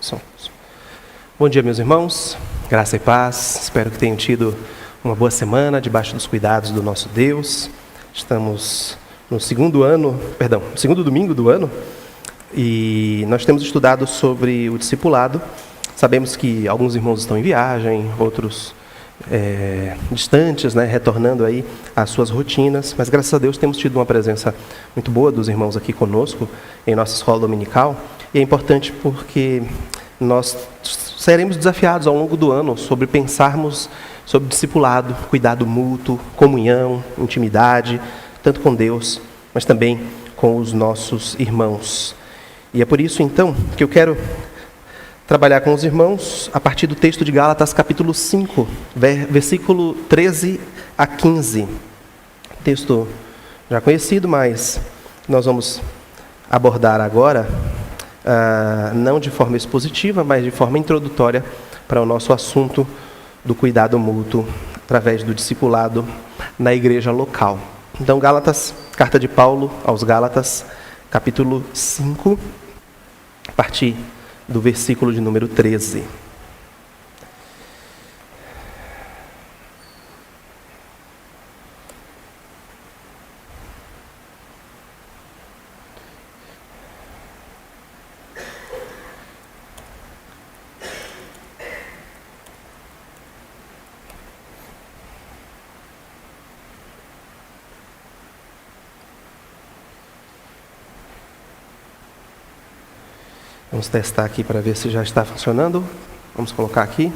Som. Bom dia, meus irmãos, graça e paz. Espero que tenham tido uma boa semana debaixo dos cuidados do nosso Deus. Estamos no segundo domingo do ano e nós temos estudado sobre o discipulado. Sabemos que alguns irmãos estão em viagem, outros distantes, retornando aí às suas rotinas, mas graças a Deus temos tido uma presença muito boa dos irmãos aqui conosco em nossa escola dominical, e é importante porque nós seremos desafiados ao longo do ano sobre pensarmos sobre discipulado, cuidado mútuo, comunhão, intimidade, tanto com Deus, mas também com os nossos irmãos. E é por isso então que eu quero trabalhar com os irmãos a partir do texto de Gálatas, capítulo 5, versículo 13 a 15. Texto já conhecido, mas nós vamos abordar agora, não de forma expositiva, mas de forma introdutória para o nosso assunto do cuidado mútuo através do discipulado na igreja local. Então, Gálatas, carta de Paulo aos Gálatas, capítulo 5, a partir do versículo de número 13. Vamos testar aqui para ver se já está funcionando. Vamos colocar aqui.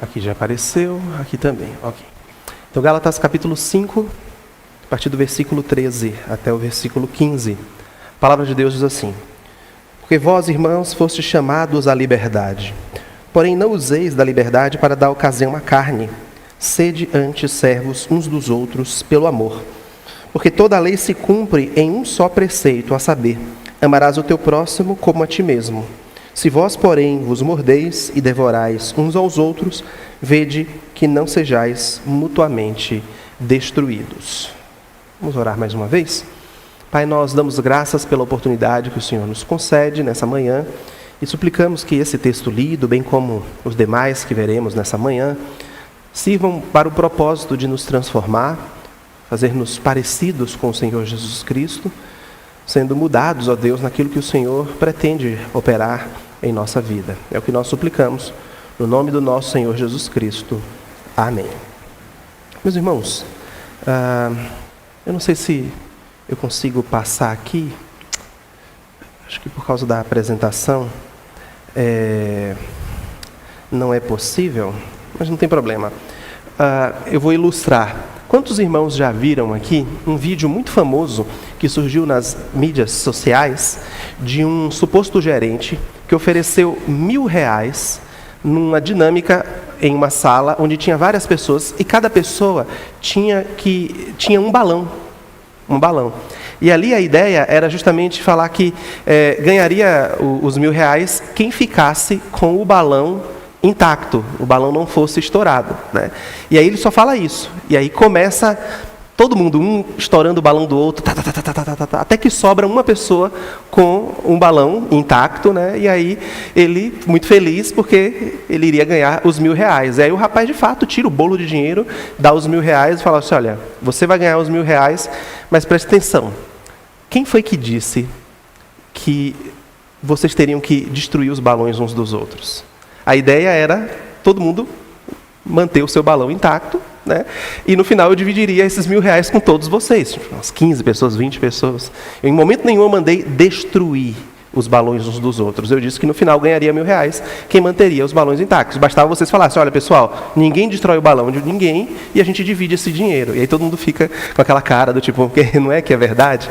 Aqui já apareceu, aqui também, ok. Então, Gálatas capítulo 5, a partir do versículo 13 até o versículo 15. A palavra de Deus diz assim: Porque vós, irmãos, fostes chamados à liberdade, porém não useis da liberdade para dar ocasião à carne. Sede antes servos uns dos outros pelo amor. Porque toda a lei se cumpre em um só preceito, a saber, amarás o teu próximo como a ti mesmo. Se vós, porém, vos mordeis e devorais uns aos outros, vede que não sejais mutuamente destruídos. Vamos orar mais uma vez? Pai, nós damos graças pela oportunidade que o Senhor nos concede nessa manhã e suplicamos que esse texto lido, bem como os demais que veremos nessa manhã, sirvam para o propósito de nos transformar, fazer-nos parecidos com o Senhor Jesus Cristo, sendo mudados, ó Deus, naquilo que o Senhor pretende operar em nossa vida. É o que nós suplicamos, no nome do nosso Senhor Jesus Cristo. Amém. Meus irmãos, eu não sei se eu consigo passar aqui, acho que por causa da apresentação não é possível, mas não tem problema. Eu vou ilustrar. Quantos irmãos já viram aqui um vídeo muito famoso que surgiu nas mídias sociais de um suposto gerente que ofereceu R$1.000 numa dinâmica em uma sala onde tinha várias pessoas e cada pessoa tinha um balão. E ali a ideia era justamente falar que ganharia os R$1.000 quem ficasse com o balão intacto, o balão não fosse estourado, E aí ele só fala isso. E aí começa todo mundo, um estourando o balão do outro, até que sobra uma pessoa com um balão intacto, E aí ele, muito feliz, porque ele iria ganhar os R$1.000. E aí o rapaz, de fato, tira o bolo de dinheiro, dá os R$1.000 e fala assim: olha, você vai ganhar os R$1.000, mas preste atenção. Quem foi que disse que vocês teriam que destruir os balões uns dos outros? A ideia era todo mundo manter o seu balão intacto, E no final eu dividiria esses R$1.000 com todos vocês, umas 15 pessoas, 20 pessoas. Eu, em momento nenhum eu mandei destruir os balões uns dos outros. Eu disse que no final ganharia R$1.000 quem manteria os balões intactos. Bastava vocês falassem, olha pessoal, ninguém destrói o balão de ninguém e a gente divide esse dinheiro. E aí todo mundo fica com aquela cara do tipo, porque não é que é verdade?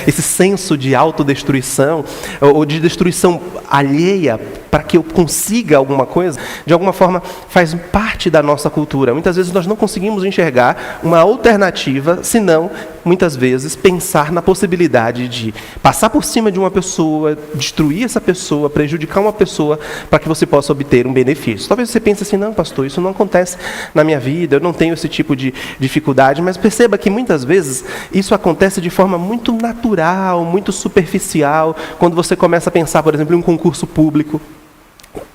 Esse senso de autodestruição ou de destruição alheia para que eu consiga alguma coisa, de alguma forma faz parte da nossa cultura. Muitas vezes nós não conseguimos enxergar uma alternativa, senão, muitas vezes, pensar na possibilidade de passar por cima de uma pessoa, destruir essa pessoa, prejudicar uma pessoa, para que você possa obter um benefício. Talvez você pense assim, não, pastor, isso não acontece na minha vida, eu não tenho esse tipo de dificuldade, mas perceba que muitas vezes isso acontece de forma muito natural, muito superficial, quando você começa a pensar, por exemplo, em um concurso público.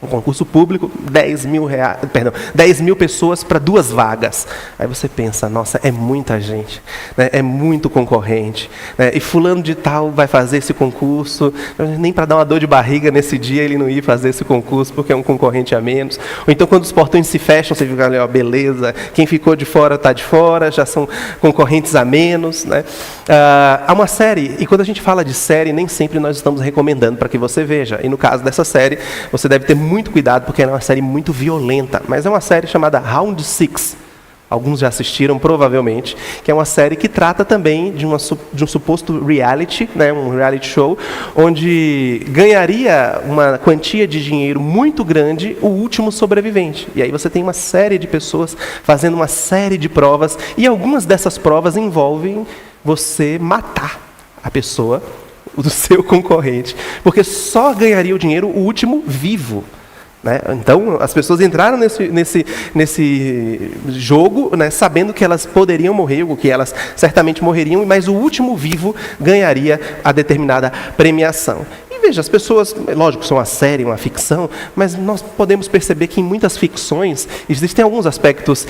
Um concurso público, 10 mil pessoas para 2 vagas. Aí você pensa, nossa, é muita gente, né? É muito concorrente, né? E fulano de tal vai fazer esse concurso, nem para dar uma dor de barriga nesse dia ele não ia fazer esse concurso porque é um concorrente a menos. Ou então quando os portões se fecham, você fica ali, ó, beleza, quem ficou de fora está de fora, já são concorrentes a menos, né? Há uma série, e quando a gente fala de série, nem sempre nós estamos recomendando para que você veja. E no caso dessa série, você deve ter muito cuidado, porque é uma série muito violenta, mas é uma série chamada Round 6. Alguns já assistiram, provavelmente, que é uma série que trata também de um suposto reality, né, um reality show, onde ganharia uma quantia de dinheiro muito grande o último sobrevivente. E aí você tem uma série de pessoas fazendo uma série de provas, e algumas dessas provas envolvem você matar a pessoa do seu concorrente, porque só ganharia o dinheiro o último vivo, né? Então, as pessoas entraram nesse jogo, né, sabendo que elas poderiam morrer, ou que elas certamente morreriam, mas o último vivo ganharia a determinada premiação. E veja, as pessoas, lógico, são uma série, uma ficção, mas nós podemos perceber que em muitas ficções existem alguns aspectos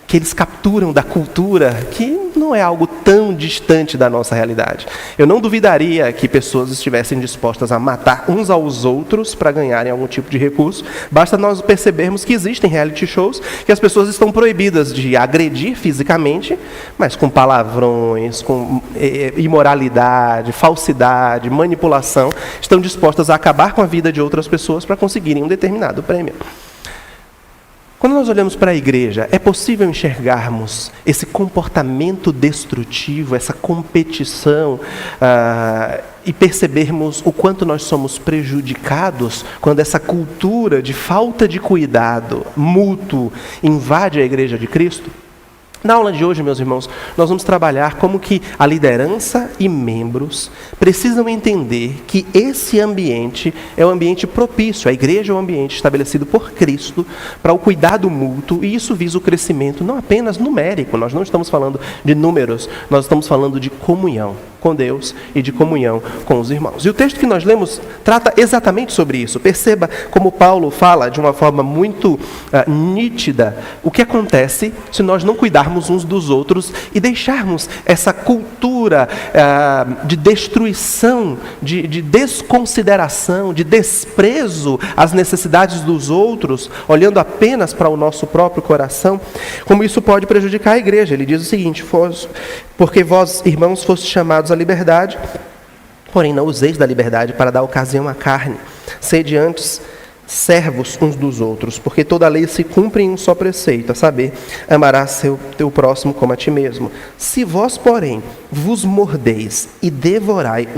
que eles capturam da cultura, que não é algo tão distante da nossa realidade. Eu não duvidaria que pessoas estivessem dispostas a matar uns aos outros para ganharem algum tipo de recurso. Basta nós percebermos que existem reality shows que as pessoas estão proibidas de agredir fisicamente, mas com palavrões, com imoralidade, falsidade, manipulação, estão dispostas a acabar com a vida de outras pessoas para conseguirem um determinado prêmio. Quando nós olhamos para a igreja, é possível enxergarmos esse comportamento destrutivo, essa competição, e percebermos o quanto nós somos prejudicados quando essa cultura de falta de cuidado mútuo invade a igreja de Cristo? Na aula de hoje, meus irmãos, nós vamos trabalhar como que a liderança e membros precisam entender que esse ambiente é um ambiente propício. A igreja é um ambiente estabelecido por Cristo para o cuidado mútuo, e isso visa o crescimento não apenas numérico. Nós não estamos falando de números, nós estamos falando de comunhão com Deus e de comunhão com os irmãos. E o texto que nós lemos trata exatamente sobre isso. Perceba como Paulo fala de uma forma muito nítida o que acontece se nós não cuidarmos uns dos outros e deixarmos essa cultura de destruição, de desconsideração, de desprezo às necessidades dos outros, olhando apenas para o nosso próprio coração, como isso pode prejudicar a igreja. Ele diz o seguinte: porque vós, irmãos, fostes chamados à liberdade, porém não useis da liberdade para dar ocasião à carne. Sede antes servos uns dos outros, porque toda a lei se cumpre em um só preceito, a saber, amarás teu próximo como a ti mesmo. Se vós, porém, vos mordeis e devorai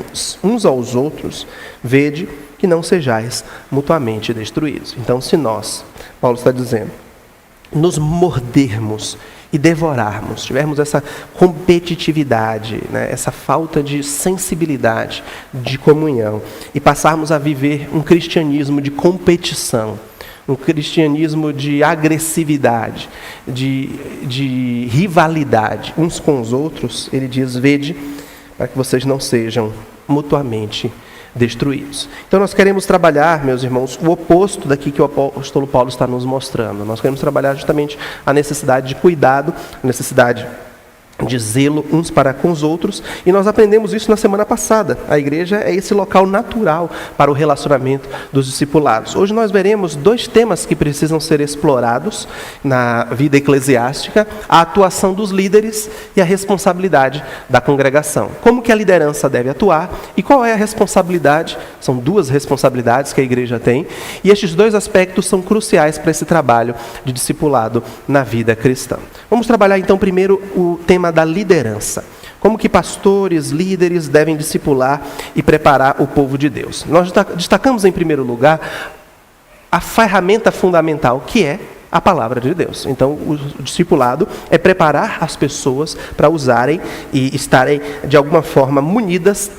uns aos outros, vede que não sejais mutuamente destruídos. Então, se nós, Paulo está dizendo, nos mordermos e devorarmos, tivermos essa competitividade, né, essa falta de sensibilidade, de comunhão, e passarmos a viver um cristianismo de competição, um cristianismo de agressividade, de rivalidade uns com os outros, ele diz: vede, para que vocês não sejam mutuamente destruídos. Então nós queremos trabalhar, meus irmãos, o oposto daqui que o apóstolo Paulo está nos mostrando. Nós queremos trabalhar justamente a necessidade de cuidado, a necessidade de zelo uns para com os outros, e nós aprendemos isso na semana passada. A igreja é esse local natural para o relacionamento dos discipulados. Hoje nós veremos 2 temas que precisam ser explorados na vida eclesiástica: a atuação dos líderes e a responsabilidade da congregação. Como que a liderança deve atuar e qual é a responsabilidade? São 2 responsabilidades que a igreja tem, e estes 2 aspectos são cruciais para esse trabalho de discipulado na vida cristã. Vamos trabalhar então primeiro o tema da liderança. Como que pastores, líderes devem discipular e preparar o povo de Deus. Nós destacamos em primeiro lugar a ferramenta fundamental, que é a palavra de Deus. Então, o discipulado é preparar as pessoas para usarem e estarem de alguma forma munidas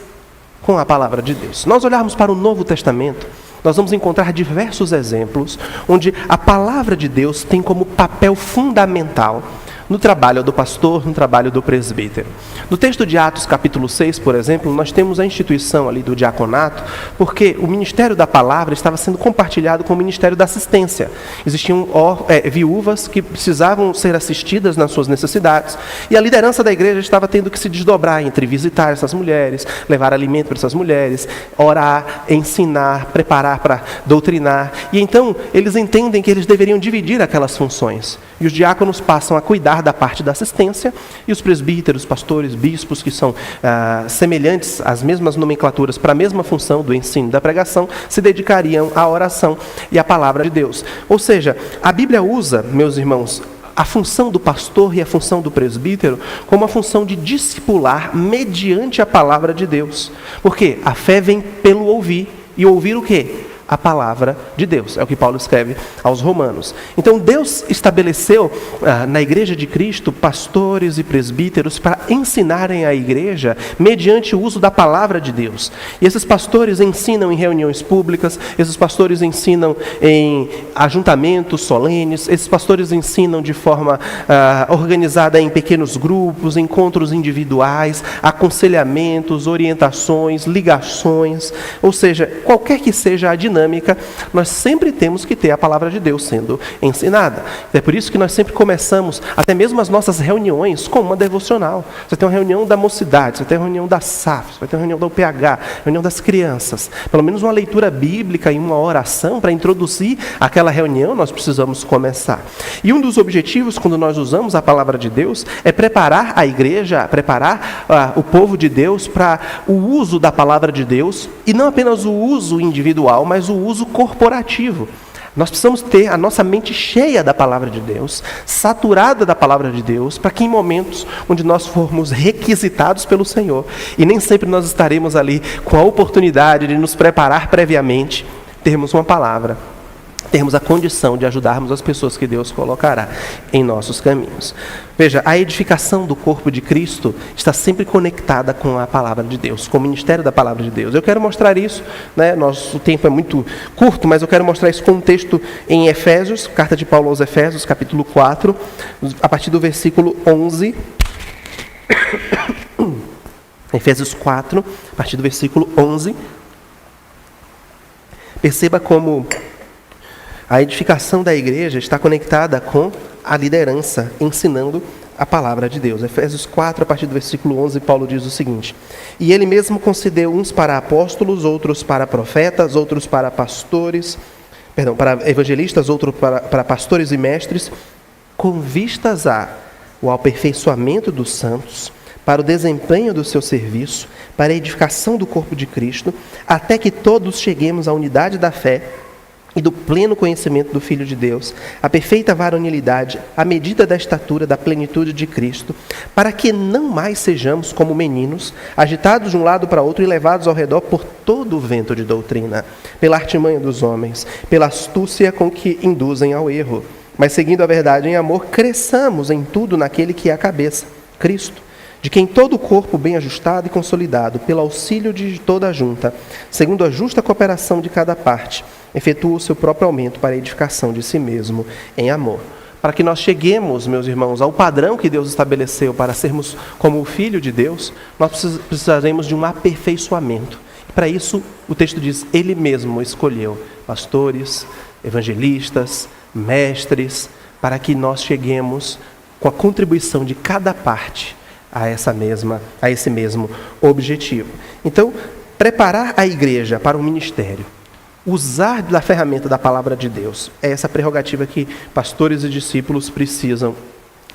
com a palavra de Deus. Se nós olharmos para o Novo Testamento, nós vamos encontrar diversos exemplos onde a palavra de Deus tem como papel fundamental no trabalho do pastor, no trabalho do presbítero. No texto de Atos, capítulo 6, por exemplo, nós temos a instituição ali do diaconato, porque o ministério da palavra estava sendo compartilhado com o ministério da assistência. Existiam viúvas que precisavam ser assistidas nas suas necessidades, e a liderança da igreja estava tendo que se desdobrar entre visitar essas mulheres, levar alimento para essas mulheres, orar, ensinar, preparar para doutrinar. E então eles entendem que eles deveriam dividir aquelas funções. E os diáconos passam a cuidar da parte da assistência, e os presbíteros, pastores, bispos, que são semelhantes às mesmas nomenclaturas para a mesma função do ensino e da pregação, se dedicariam à oração e à palavra de Deus. Ou seja, a Bíblia usa, meus irmãos, a função do pastor e a função do presbítero como a função de discipular mediante a palavra de Deus. Porque a fé vem pelo ouvir, e ouvir o quê? A palavra de Deus. É o que Paulo escreve aos Romanos. Então Deus estabeleceu na igreja de Cristo pastores e presbíteros para ensinarem a igreja mediante o uso da palavra de Deus. E esses pastores ensinam em reuniões públicas, esses pastores ensinam em ajuntamentos solenes, esses pastores ensinam de forma organizada em pequenos grupos, encontros individuais, aconselhamentos, orientações, ligações, ou seja, qualquer que seja a dinâmica, nós sempre temos que ter a palavra de Deus sendo ensinada. É por isso que nós sempre começamos, até mesmo as nossas reuniões, com uma devocional. Você tem uma reunião da mocidade, você tem uma reunião da SAF, você vai ter uma reunião da UPH, reunião das crianças. Pelo menos uma leitura bíblica e uma oração para introduzir aquela reunião, nós precisamos começar. E um dos objetivos, quando nós usamos a palavra de Deus, é preparar a igreja, preparar o povo de Deus para o uso da palavra de Deus, e não apenas o uso individual, mas o uso corporativo. Nós precisamos ter a nossa mente cheia da palavra de Deus, saturada da palavra de Deus, para que em momentos onde nós formos requisitados pelo Senhor, e nem sempre nós estaremos ali com a oportunidade de nos preparar previamente, termos uma palavra, termos a condição de ajudarmos as pessoas que Deus colocará em nossos caminhos. Veja, a edificação do corpo de Cristo está sempre conectada com a palavra de Deus, com o ministério da palavra de Deus. Eu quero mostrar isso, né? Nosso tempo é muito curto, mas eu quero mostrar isso com um texto em Efésios, carta de Paulo aos Efésios, capítulo 4, a partir do versículo 11. Efésios 4, a partir do versículo 11. Perceba como a edificação da igreja está conectada com a liderança, ensinando a palavra de Deus. Efésios 4, a partir do versículo 11, Paulo diz o seguinte: E ele mesmo concedeu uns para apóstolos, outros para profetas, outros para para evangelistas, outros para pastores e mestres, com vistas ao aperfeiçoamento dos santos, para o desempenho do seu serviço, para a edificação do corpo de Cristo, até que todos cheguemos à unidade da fé e do pleno conhecimento do Filho de Deus, a perfeita varonilidade, à medida da estatura da plenitude de Cristo, para que não mais sejamos como meninos, agitados de um lado para outro e levados ao redor por todo o vento de doutrina, pela artimanha dos homens, pela astúcia com que induzem ao erro, mas seguindo a verdade em amor, cresçamos em tudo naquele que é a cabeça, Cristo, de quem todo o corpo bem ajustado e consolidado, pelo auxílio de toda a junta, segundo a justa cooperação de cada parte, efetua o seu próprio aumento para a edificação de si mesmo em amor. Para que nós cheguemos, meus irmãos, ao padrão que Deus estabeleceu para sermos como o Filho de Deus, nós precisaremos de um aperfeiçoamento. Para isso, o texto diz, Ele mesmo escolheu pastores, evangelistas, mestres, para que nós cheguemos com a contribuição de cada parte a esse mesmo objetivo. Então, preparar a igreja para o ministério, usar da ferramenta da palavra de Deus, é essa prerrogativa que pastores e discípulos precisam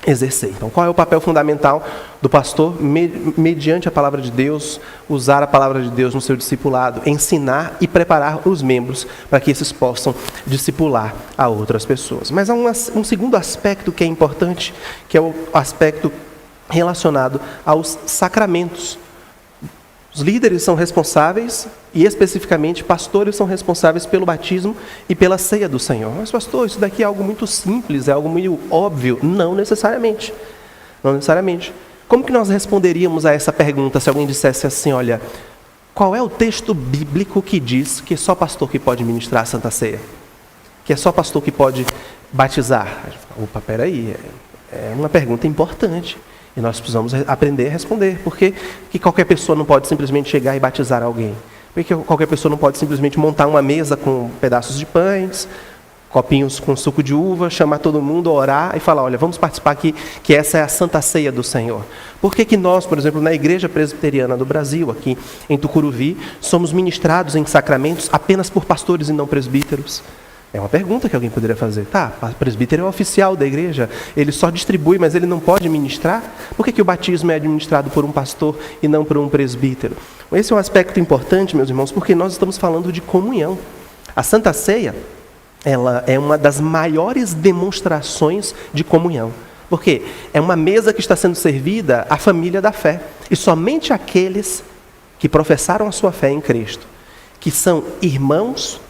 exercer. Então, qual é o papel fundamental do pastor? Mediante a palavra de Deus, usar a palavra de Deus no seu discipulado, ensinar e preparar os membros para que esses possam discipular a outras pessoas. Mas há um segundo aspecto que é importante, que é o aspecto relacionado aos sacramentos. Os líderes são responsáveis, e especificamente pastores são responsáveis pelo batismo e pela ceia do Senhor. Mas pastor, isso daqui é algo muito simples, é algo meio óbvio. Não necessariamente. Não necessariamente. Como que nós responderíamos a essa pergunta se alguém dissesse assim, olha, qual é o texto bíblico que diz que é só pastor que pode ministrar a Santa Ceia? Que é só pastor que pode batizar? Opa, peraí, é uma pergunta importante. E nós precisamos aprender a responder. Por que qualquer pessoa não pode simplesmente chegar e batizar alguém? Por que qualquer pessoa não pode simplesmente montar uma mesa com pedaços de pães, copinhos com suco de uva, chamar todo mundo, orar e falar, olha, vamos participar aqui, que essa é a Santa Ceia do Senhor? Por que nós, por exemplo, na Igreja Presbiteriana do Brasil, aqui em Tucuruvi, somos ministrados em sacramentos apenas por pastores e não presbíteros? É uma pergunta que alguém poderia fazer. Tá, o presbítero é o oficial da igreja, ele só distribui, mas ele não pode ministrar? Por que o batismo é administrado por um pastor e não por um presbítero? Esse é um aspecto importante, meus irmãos, porque nós estamos falando de comunhão. A Santa Ceia, ela é uma das maiores demonstrações de comunhão. Por quê? É uma mesa que está sendo servida à família da fé. E somente aqueles que professaram a sua fé em Cristo, que são irmãos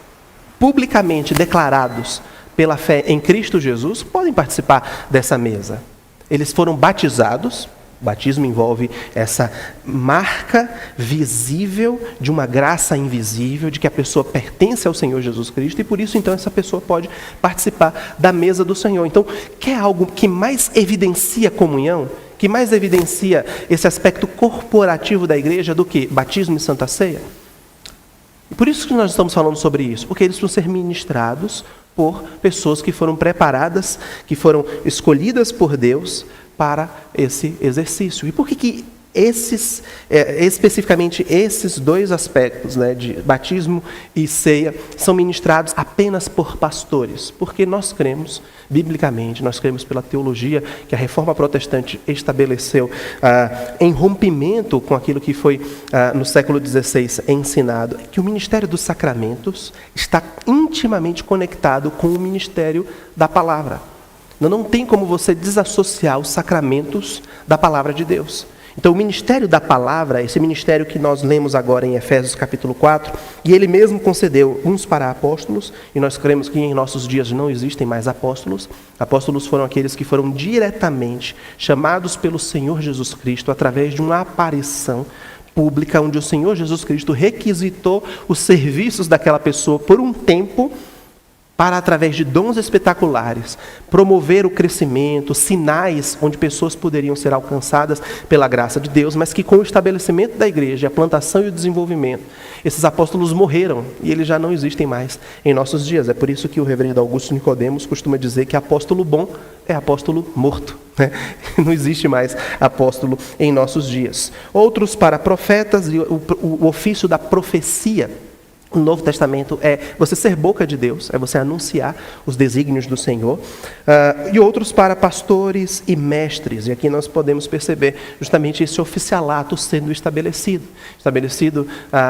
publicamente declarados pela fé em Cristo Jesus, podem participar dessa mesa. Eles foram batizados. O batismo envolve essa marca visível de uma graça invisível, de que a pessoa pertence ao Senhor Jesus Cristo, e por isso, então, essa pessoa pode participar da mesa do Senhor. Então, quer algo que mais evidencia comunhão, que mais evidencia esse aspecto corporativo da igreja do que batismo e Santa Ceia? E por isso que nós estamos falando sobre isso, porque eles vão ser ministrados por pessoas que foram preparadas, que foram escolhidas por Deus para esse exercício. E por que especificamente esses dois aspectos, né, de batismo e ceia, são ministrados apenas por pastores? Porque nós cremos, biblicamente, nós cremos pela teologia que a Reforma Protestante estabeleceu em rompimento com aquilo que foi no século XVI ensinado, que o ministério dos sacramentos está intimamente conectado com o ministério da palavra. Não tem como você desassociar os sacramentos da palavra de Deus. Então, o ministério da palavra, esse ministério que nós lemos agora em Efésios capítulo 4, e ele mesmo concedeu uns para apóstolos, e nós cremos que em nossos dias não existem mais apóstolos. Apóstolos foram aqueles que foram diretamente chamados pelo Senhor Jesus Cristo através de uma aparição pública, onde o Senhor Jesus Cristo requisitou os serviços daquela pessoa por um tempo, para, através de dons espetaculares, promover o crescimento, sinais onde pessoas poderiam ser alcançadas pela graça de Deus, mas que com o estabelecimento da igreja, a plantação e o desenvolvimento, esses apóstolos morreram e eles já não existem mais em nossos dias. É por isso que o reverendo Augusto Nicodemos costuma dizer que apóstolo bom é apóstolo morto. Não existe mais apóstolo em nossos dias. Outros para profetas e o ofício da profecia. O Novo Testamento é você ser boca de Deus, é você anunciar os desígnios do Senhor, e outros para pastores e mestres. E aqui nós podemos perceber justamente esse oficialato sendo estabelecido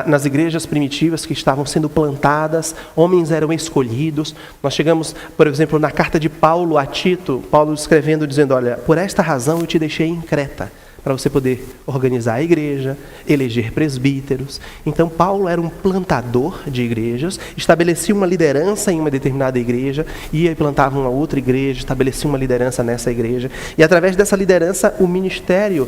nas igrejas primitivas que estavam sendo plantadas, homens eram escolhidos. Nós chegamos, por exemplo, na carta de Paulo a Tito, Paulo escrevendo, dizendo, olha, por esta razão eu te deixei em Creta, para você poder organizar a igreja, eleger presbíteros. Então, Paulo era um plantador de igrejas, estabelecia uma liderança em uma determinada igreja, ia e plantava uma outra igreja, estabelecia uma liderança nessa igreja, e através dessa liderança o ministério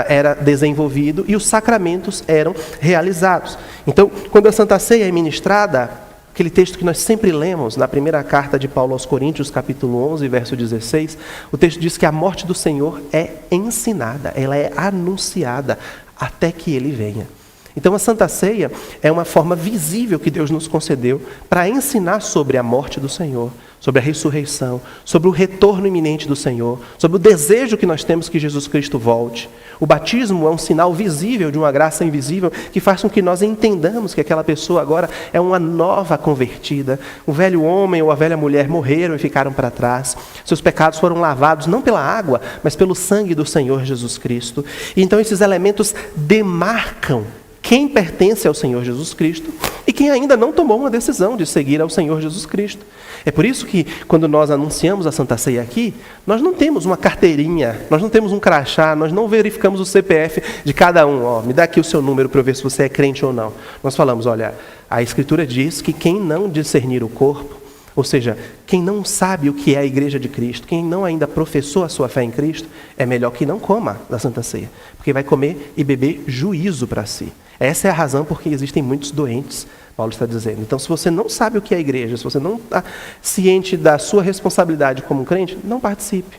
era desenvolvido e os sacramentos eram realizados. Então, quando a Santa Ceia é ministrada, aquele texto que nós sempre lemos na primeira carta de Paulo aos Coríntios, capítulo 11, verso 16, o texto diz que a morte do Senhor é ensinada, ela é anunciada até que Ele venha. Então a Santa Ceia é uma forma visível que Deus nos concedeu para ensinar sobre a morte do Senhor, sobre a ressurreição, sobre o retorno iminente do Senhor, sobre o desejo que nós temos que Jesus Cristo volte, O batismo é um sinal visível de uma graça invisível que faz com que nós entendamos que aquela pessoa agora é uma nova convertida. O velho homem ou a velha mulher morreram e ficaram para trás. Seus pecados foram lavados não pela água, mas pelo sangue do Senhor Jesus Cristo. E então esses elementos demarcam quem pertence ao Senhor Jesus Cristo e quem ainda não tomou uma decisão de seguir ao Senhor Jesus Cristo. É por isso que, quando nós anunciamos a Santa Ceia aqui, nós não temos uma carteirinha, nós não temos um crachá, nós não verificamos o CPF de cada um. Me dá aqui o seu número para eu ver se você é crente ou não. Nós falamos, olha, a Escritura diz que quem não discernir o corpo, ou seja, quem não sabe o que é a Igreja de Cristo, quem não ainda professou a sua fé em Cristo, é melhor que não coma da Santa Ceia, porque vai comer e beber juízo para si. Essa é a razão por que existem muitos doentes, Paulo está dizendo. Então, se você não sabe o que é a igreja, se você não está ciente da sua responsabilidade como um crente, não participe.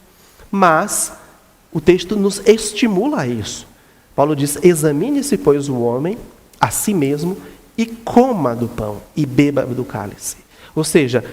Mas o texto nos estimula a isso. Paulo diz, examine-se, pois, o homem a si mesmo e coma do pão e beba do cálice. Ou seja,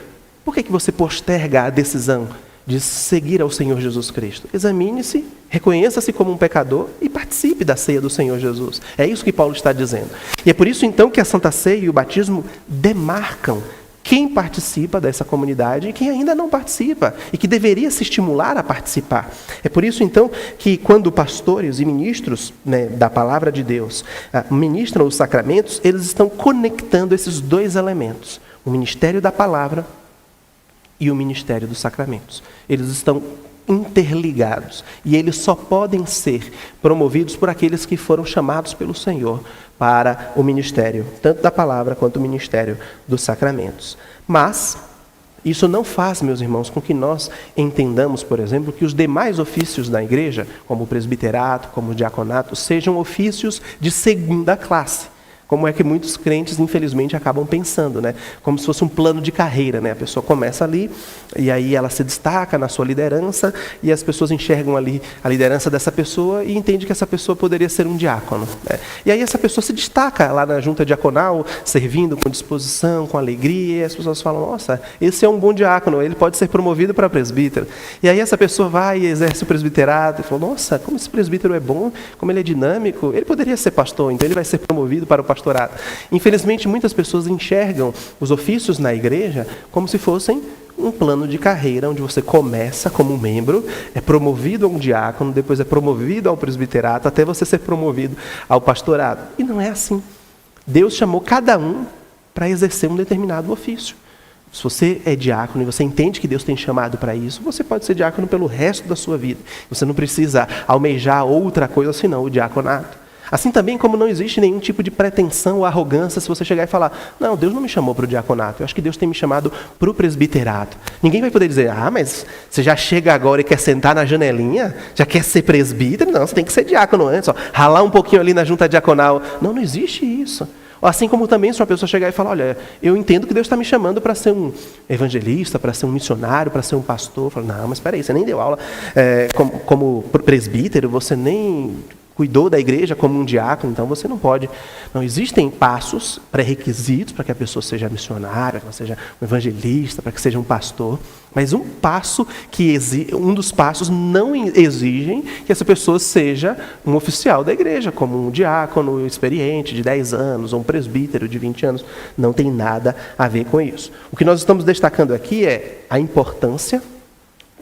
por que você posterga a decisão de seguir ao Senhor Jesus Cristo? Examine-se, reconheça-se como um pecador e participe da ceia do Senhor Jesus. É isso que Paulo está dizendo. E é por isso então que a Santa Ceia e o batismo demarcam quem participa dessa comunidade e quem ainda não participa e que deveria se estimular a participar. É por isso então que quando pastores e ministros, da palavra de Deus ministram os sacramentos, eles estão conectando esses dois elementos, o ministério da palavra e o ministério dos sacramentos. Eles estão interligados e eles só podem ser promovidos por aqueles que foram chamados pelo Senhor para o ministério, tanto da palavra quanto o ministério dos sacramentos. Mas isso não faz, meus irmãos, com que nós entendamos, por exemplo, que os demais ofícios da igreja, como o presbiterato, como o diaconato, sejam ofícios de segunda classe. Como é que muitos crentes, infelizmente, acabam pensando, como se fosse um plano de carreira, A pessoa começa ali, e aí ela se destaca na sua liderança, e as pessoas enxergam ali a liderança dessa pessoa e entendem que essa pessoa poderia ser um diácono, E aí essa pessoa se destaca lá na junta diaconal, servindo com disposição, com alegria, e as pessoas falam, nossa, esse é um bom diácono, ele pode ser promovido para presbítero. E aí essa pessoa vai e exerce o presbiterato, e fala, nossa, como esse presbítero é bom, como ele é dinâmico, ele poderia ser pastor, então ele vai ser promovido para o pastorado. Infelizmente, muitas pessoas enxergam os ofícios na igreja como se fossem um plano de carreira, onde você começa como um membro, é promovido a um diácono, depois é promovido ao presbiterato, até você ser promovido ao pastorado. E não é assim. Deus chamou cada um para exercer um determinado ofício. Se você é diácono e você entende que Deus tem chamado para isso, você pode ser diácono pelo resto da sua vida. Você não precisa almejar outra coisa senão o diaconato. Assim também como não existe nenhum tipo de pretensão ou arrogância se você chegar e falar, não, Deus não me chamou para o diaconato, eu acho que Deus tem me chamado para o presbiterato. Ninguém vai poder dizer, mas você já chega agora e quer sentar na janelinha? Já quer ser presbítero? Não, você tem que ser diácono antes, ralar um pouquinho ali na junta diaconal. Não existe isso. Assim como também se uma pessoa chegar e falar, olha, eu entendo que Deus está me chamando para ser um evangelista, para ser um missionário, para ser um pastor. Falo, não, mas espera aí, você nem deu aula como presbítero, você nem cuidou da igreja como um diácono, então você não pode. Não existem passos, pré-requisitos para que a pessoa seja missionária, que ela seja um evangelista, para que seja um pastor, mas um dos passos não exigem que essa pessoa seja um oficial da igreja, como um diácono experiente de 10 anos, ou um presbítero de 20 anos. Não tem nada a ver com isso. O que nós estamos destacando aqui é a importância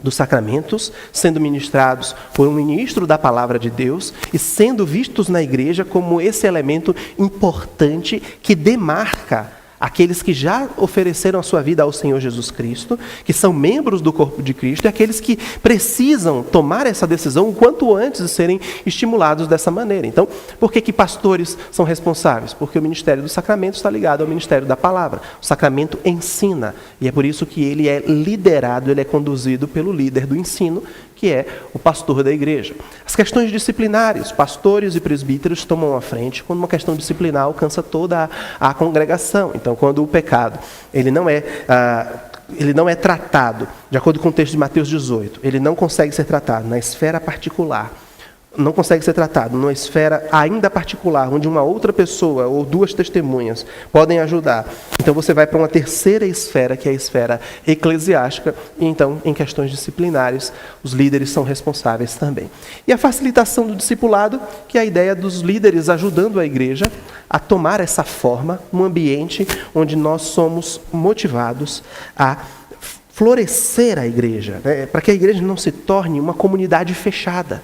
dos sacramentos sendo ministrados por um ministro da palavra de Deus e sendo vistos na igreja como esse elemento importante que demarca aqueles que já ofereceram a sua vida ao Senhor Jesus Cristo, que são membros do corpo de Cristo, e aqueles que precisam tomar essa decisão o quanto antes de serem estimulados dessa maneira. Então, por que pastores são responsáveis? Porque o ministério do sacramento está ligado ao ministério da palavra. O sacramento ensina, e é por isso que ele é liderado, ele é conduzido pelo líder do ensino, que é o pastor da igreja. As questões disciplinares, pastores e presbíteros tomam a frente quando uma questão disciplinar alcança toda a congregação. Então, quando o pecado ele não é tratado, de acordo com o texto de Mateus 18, ele não consegue ser tratado na esfera particular, não consegue ser tratado numa esfera ainda particular, onde uma outra pessoa ou duas testemunhas podem ajudar, então você vai para uma terceira esfera, que é a esfera eclesiástica, e então, em questões disciplinares, os líderes são responsáveis também. E a facilitação do discipulado, que é a ideia dos líderes ajudando a igreja a tomar essa forma, um ambiente onde nós somos motivados a florescer a igreja, né? Para que a igreja não se torne uma comunidade fechada,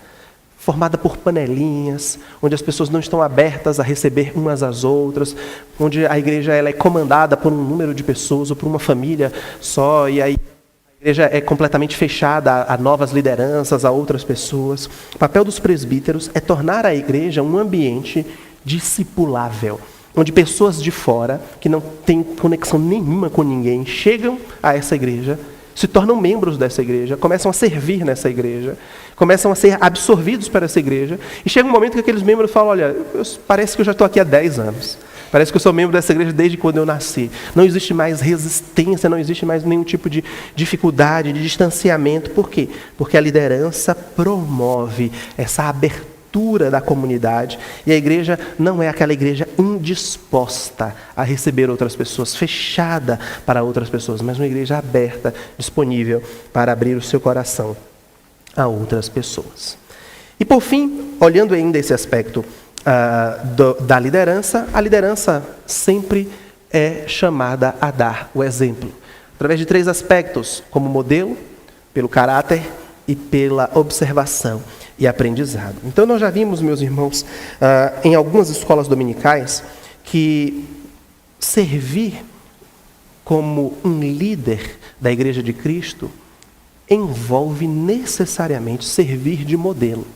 formada por panelinhas, onde as pessoas não estão abertas a receber umas às outras, onde a igreja ela é comandada por um número de pessoas ou por uma família só, e aí a igreja é completamente fechada a novas lideranças, a outras pessoas. O papel dos presbíteros é tornar a igreja um ambiente discipulável, onde pessoas de fora, que não têm conexão nenhuma com ninguém, chegam a essa igreja, se tornam membros dessa igreja, começam a servir nessa igreja, começam a ser absorvidos para essa igreja, e chega um momento que aqueles membros falam, olha, parece que eu já estou aqui há 10 anos, parece que eu sou membro dessa igreja desde quando eu nasci. Não existe mais resistência, não existe mais nenhum tipo de dificuldade, de distanciamento. Por quê? Porque a liderança promove essa abertura da comunidade, e a igreja não é aquela igreja indisposta a receber outras pessoas, fechada para outras pessoas, mas uma igreja aberta, disponível para abrir o seu coração a outras pessoas. E por fim, olhando ainda esse aspecto da liderança, a liderança sempre é chamada a dar o exemplo, através de 3 aspectos, como modelo, pelo caráter e pela observação e aprendizado. Então nós já vimos, meus irmãos, em algumas escolas dominicais, que servir como um líder da Igreja de Cristo envolve necessariamente servir de modelo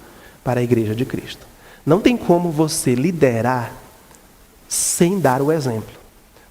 para a Igreja de Cristo. Não tem como você liderar sem dar o exemplo.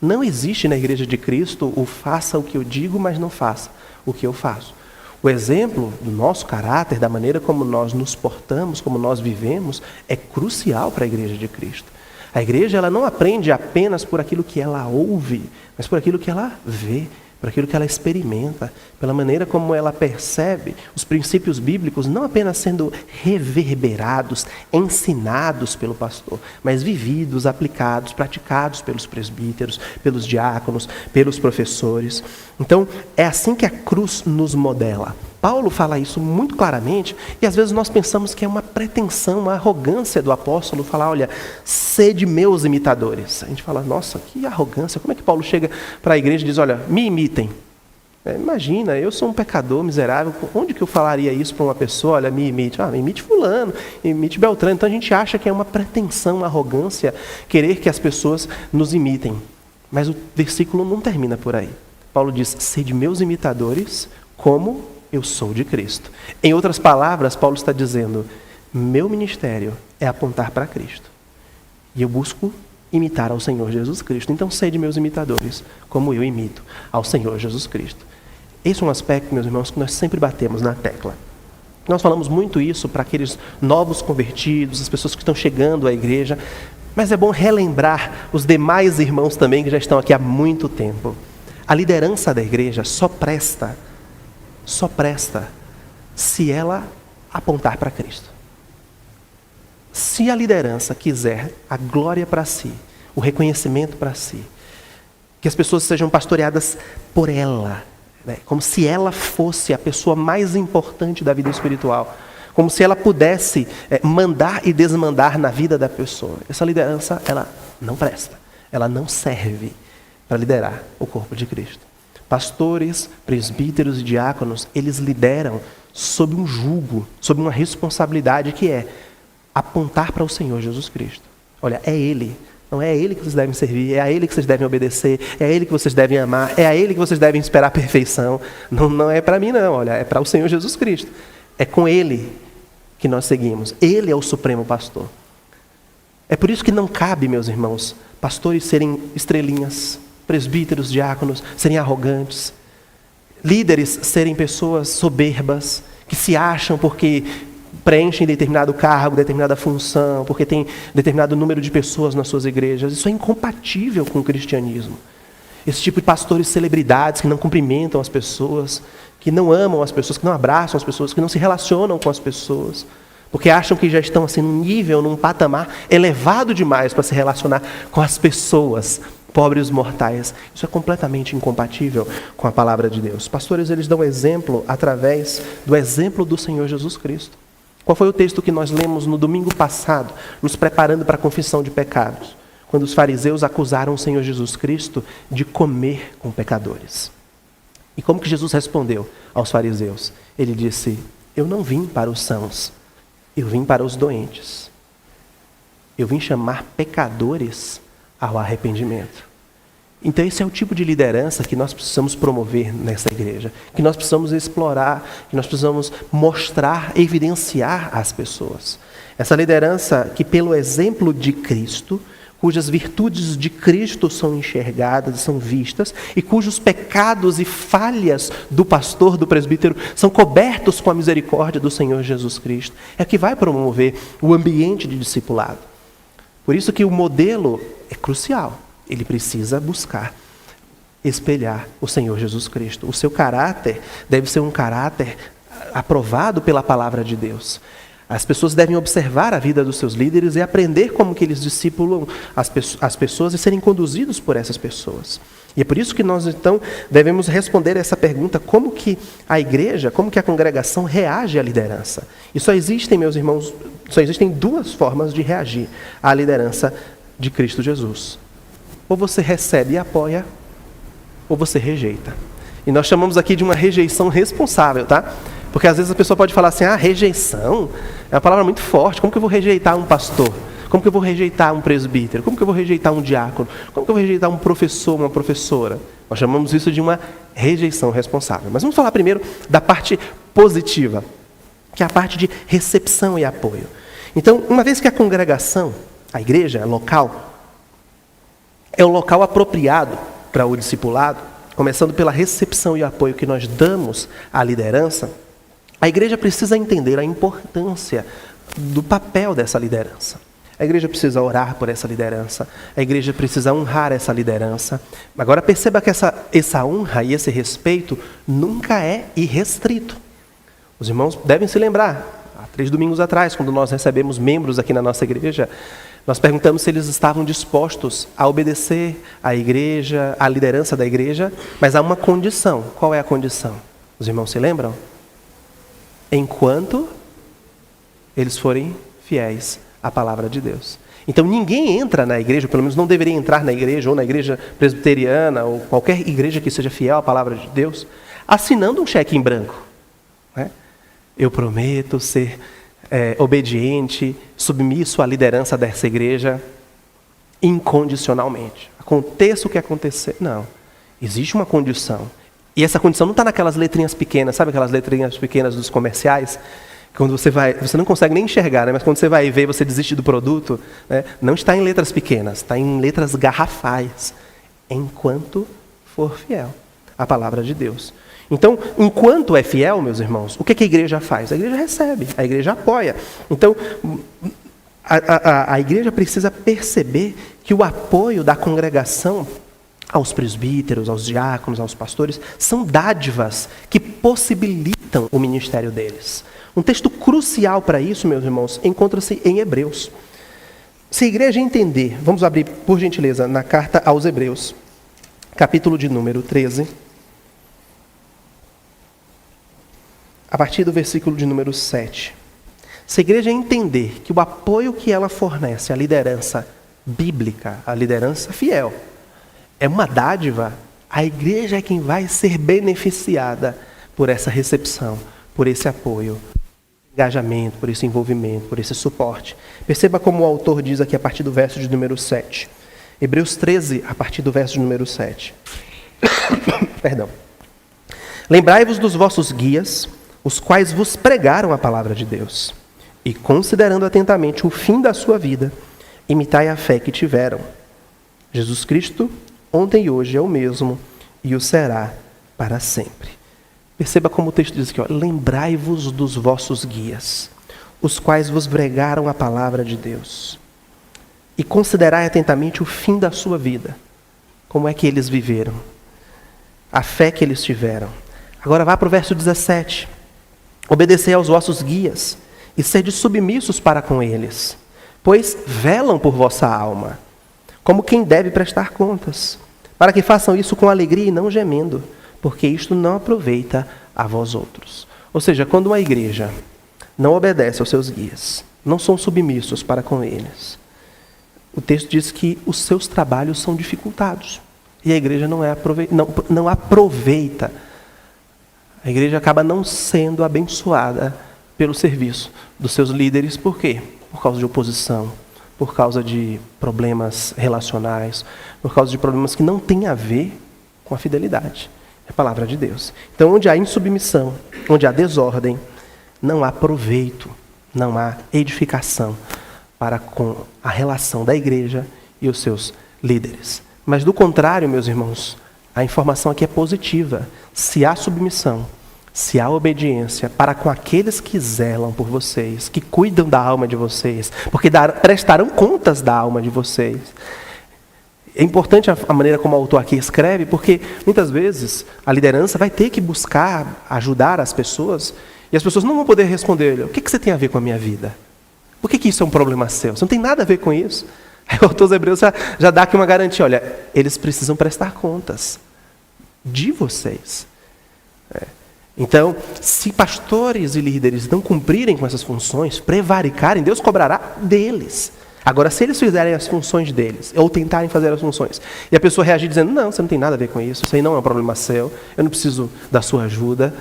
Não existe na Igreja de Cristo o faça o que eu digo, mas não faça o que eu faço. O exemplo do nosso caráter, da maneira como nós nos portamos, como nós vivemos, é crucial para a Igreja de Cristo. A igreja ela não aprende apenas por aquilo que ela ouve, mas por aquilo que ela vê, por aquilo que ela experimenta, pela maneira como ela percebe os princípios bíblicos, não apenas sendo reverberados, ensinados pelo pastor, mas vividos, aplicados, praticados pelos presbíteros, pelos diáconos, pelos professores. Então, é assim que a cruz nos modela. Paulo fala isso muito claramente, e às vezes nós pensamos que é uma pretensão, uma arrogância do apóstolo falar, olha, sede meus imitadores. A gente fala, nossa, que arrogância, como é que Paulo chega para a igreja e diz, olha, me imitem. Imagina, eu sou um pecador miserável, onde que eu falaria isso para uma pessoa? Olha, me imite. Me imite fulano, imite Beltrano. Então a gente acha que é uma pretensão, uma arrogância, querer que as pessoas nos imitem. Mas o versículo não termina por aí. Paulo diz, sede meus imitadores, como eu sou de Cristo. Em outras palavras, Paulo está dizendo, meu ministério é apontar para Cristo. E eu busco imitar ao Senhor Jesus Cristo. Então, sede meus imitadores, como eu imito ao Senhor Jesus Cristo. Esse é um aspecto, meus irmãos, que nós sempre batemos na tecla. Nós falamos muito isso para aqueles novos convertidos, as pessoas que estão chegando à igreja, mas é bom relembrar os demais irmãos também que já estão aqui há muito tempo. A liderança da igreja só presta se ela apontar para Cristo. Se a liderança quiser a glória para si, o reconhecimento para si, que as pessoas sejam pastoreadas por ela, né? Como se ela fosse a pessoa mais importante da vida espiritual, como se ela pudesse mandar e desmandar na vida da pessoa. Essa liderança, ela não presta, ela não serve para liderar o corpo de Cristo. Pastores, presbíteros e diáconos, eles lideram sob um jugo, sob uma responsabilidade que é apontar para o Senhor Jesus Cristo. Olha, é Ele, não é a Ele que vocês devem servir, é a Ele que vocês devem obedecer, é a Ele que vocês devem amar, é a Ele que vocês devem esperar a perfeição. Não é para mim não, olha, é para o Senhor Jesus Cristo. É com Ele que nós seguimos. Ele é o supremo pastor. É por isso que não cabe, meus irmãos, pastores serem estrelinhas, presbíteros, diáconos, serem arrogantes, líderes serem pessoas soberbas, que se acham porque preenchem determinado cargo, determinada função, porque tem determinado número de pessoas nas suas igrejas. Isso é incompatível com o cristianismo. Esse tipo de pastores celebridades que não cumprimentam as pessoas, que não amam as pessoas, que não abraçam as pessoas, que não se relacionam com as pessoas. porque acham que já estão assim num nível, num patamar elevado demais para se relacionar com as pessoas, pobres mortais. Isso é completamente incompatível com a palavra de Deus. Os pastores, eles dão exemplo através do exemplo do Senhor Jesus Cristo. Qual foi o texto que nós lemos no domingo passado, nos preparando para a confissão de pecados? Quando os fariseus acusaram o Senhor Jesus Cristo de comer com pecadores. E como que Jesus respondeu aos fariseus? Ele disse: eu não vim para os sãos, eu vim para os doentes. Eu vim chamar pecadores ao arrependimento. Então esse é o tipo de liderança que nós precisamos promover nessa igreja, que nós precisamos explorar, que nós precisamos mostrar, evidenciar às pessoas. Essa liderança que, pelo exemplo de Cristo, cujas virtudes de Cristo são enxergadas, são vistas, e cujos pecados e falhas do pastor, do presbítero, são cobertos com a misericórdia do Senhor Jesus Cristo, é que vai promover o ambiente de discipulado. Por isso que o modelo é crucial. Ele precisa buscar espelhar o Senhor Jesus Cristo. O seu caráter deve ser um caráter aprovado pela palavra de Deus. As pessoas devem observar a vida dos seus líderes e aprender como que eles discipulam as pessoas e serem conduzidos por essas pessoas. E é por isso que nós, então, devemos responder essa pergunta: como que a igreja, como que a congregação reage à liderança? E só existem, meus irmãos, duas formas de reagir à liderança de Cristo Jesus. Ou você recebe e apoia, ou você rejeita. E nós chamamos aqui de uma rejeição responsável, tá? Porque às vezes a pessoa pode falar assim: rejeição é uma palavra muito forte. Como que eu vou rejeitar um pastor? Como que eu vou rejeitar um presbítero? Como que eu vou rejeitar um diácono? Como que eu vou rejeitar um professor, uma professora? Nós chamamos isso de uma rejeição responsável. Mas vamos falar primeiro da parte positiva, que é a parte de recepção e apoio. Então, uma vez que a congregação, a igreja local, é o local apropriado para o discipulado, começando pela recepção e apoio que nós damos à liderança, a igreja precisa entender a importância do papel dessa liderança. A igreja precisa orar por essa liderança, a igreja precisa honrar essa liderança. Agora perceba que essa honra e esse respeito nunca é irrestrito. Os irmãos devem se lembrar, há 3 domingos atrás, quando nós recebemos membros aqui na nossa igreja, nós perguntamos se eles estavam dispostos a obedecer à igreja, à liderança da igreja, mas há uma condição. Qual é a condição? Os irmãos se lembram? Enquanto eles forem fiéis à palavra de Deus. Então ninguém entra na igreja, pelo menos não deveria entrar na igreja, ou na igreja presbiteriana, ou qualquer igreja que seja fiel à palavra de Deus, assinando um cheque em branco. Né? Eu prometo ser obediente, submisso à liderança dessa igreja incondicionalmente. Aconteça o que acontecer. Não. Existe uma condição. E essa condição não está naquelas letrinhas pequenas, sabe aquelas letrinhas pequenas dos comerciais? Quando você não consegue nem enxergar, né? Mas quando você vai ver, você desiste do produto. Né? Não está em letras pequenas, está em letras garrafais. Enquanto for fiel à palavra de Deus. Então, enquanto é fiel, meus irmãos, o que a igreja faz? A igreja recebe, a igreja apoia. Então, a igreja precisa perceber que o apoio da congregação aos presbíteros, aos diáconos, aos pastores, são dádivas que possibilitam o ministério deles. Um texto crucial para isso, meus irmãos, encontra-se em Hebreus. Se a igreja entender, vamos abrir, por gentileza, na carta aos Hebreus, capítulo de número 13, a partir do versículo de número 7. Se a igreja entender que o apoio que ela fornece à liderança bíblica, à liderança fiel, é uma dádiva, a igreja é quem vai ser beneficiada por essa recepção, por esse apoio, engajamento, por esse envolvimento, por esse suporte. Perceba como o autor diz aqui a partir do verso de número 7. Hebreus 13, a partir do verso de número 7. Perdão. Lembrai-vos dos vossos guias, os quais vos pregaram a palavra de Deus, e considerando atentamente o fim da sua vida, imitai a fé que tiveram. Jesus Cristo, ontem e hoje é o mesmo, e o será para sempre. Perceba como o texto diz aqui, lembrai-vos dos vossos guias, os quais vos pregaram a palavra de Deus, e considerai atentamente o fim da sua vida, como é que eles viveram, a fé que eles tiveram. Agora vá para o verso 17. Obedecei aos vossos guias, e sede submissos para com eles, pois velam por vossa alma, como quem deve prestar contas, para que façam isso com alegria e não gemendo, porque isto não aproveita a vós outros. Ou seja, quando uma igreja não obedece aos seus guias, não são submissos para com eles, o texto diz que os seus trabalhos são dificultados. E a igreja não aproveita. A igreja acaba não sendo abençoada pelo serviço dos seus líderes. Por quê? Por causa de oposição, por causa de problemas relacionais, por causa de problemas que não têm a ver com a fidelidade. É a palavra de Deus. Então, onde há insubmissão, onde há desordem, não há proveito, não há edificação para com a relação da igreja e os seus líderes. Mas do contrário, meus irmãos, a informação aqui é positiva. Se há submissão, se há obediência para com aqueles que zelam por vocês, que cuidam da alma de vocês, porque prestarão contas da alma de vocês. É importante a maneira como o autor aqui escreve, porque muitas vezes a liderança vai ter que buscar ajudar as pessoas, e as pessoas não vão poder responder: o que você tem a ver com a minha vida? Por que isso é um problema seu? Você não tem nada a ver com isso. Aí o autor dos Hebreus já dá aqui uma garantia: olha, eles precisam prestar contas de vocês. Então, se pastores e líderes não cumprirem com essas funções, prevaricarem, Deus cobrará deles. Agora, se eles fizerem as funções deles, ou tentarem fazer as funções, e a pessoa reagir dizendo: não, você não tem nada a ver com isso, isso aí não é um problema seu, eu não preciso da sua ajuda,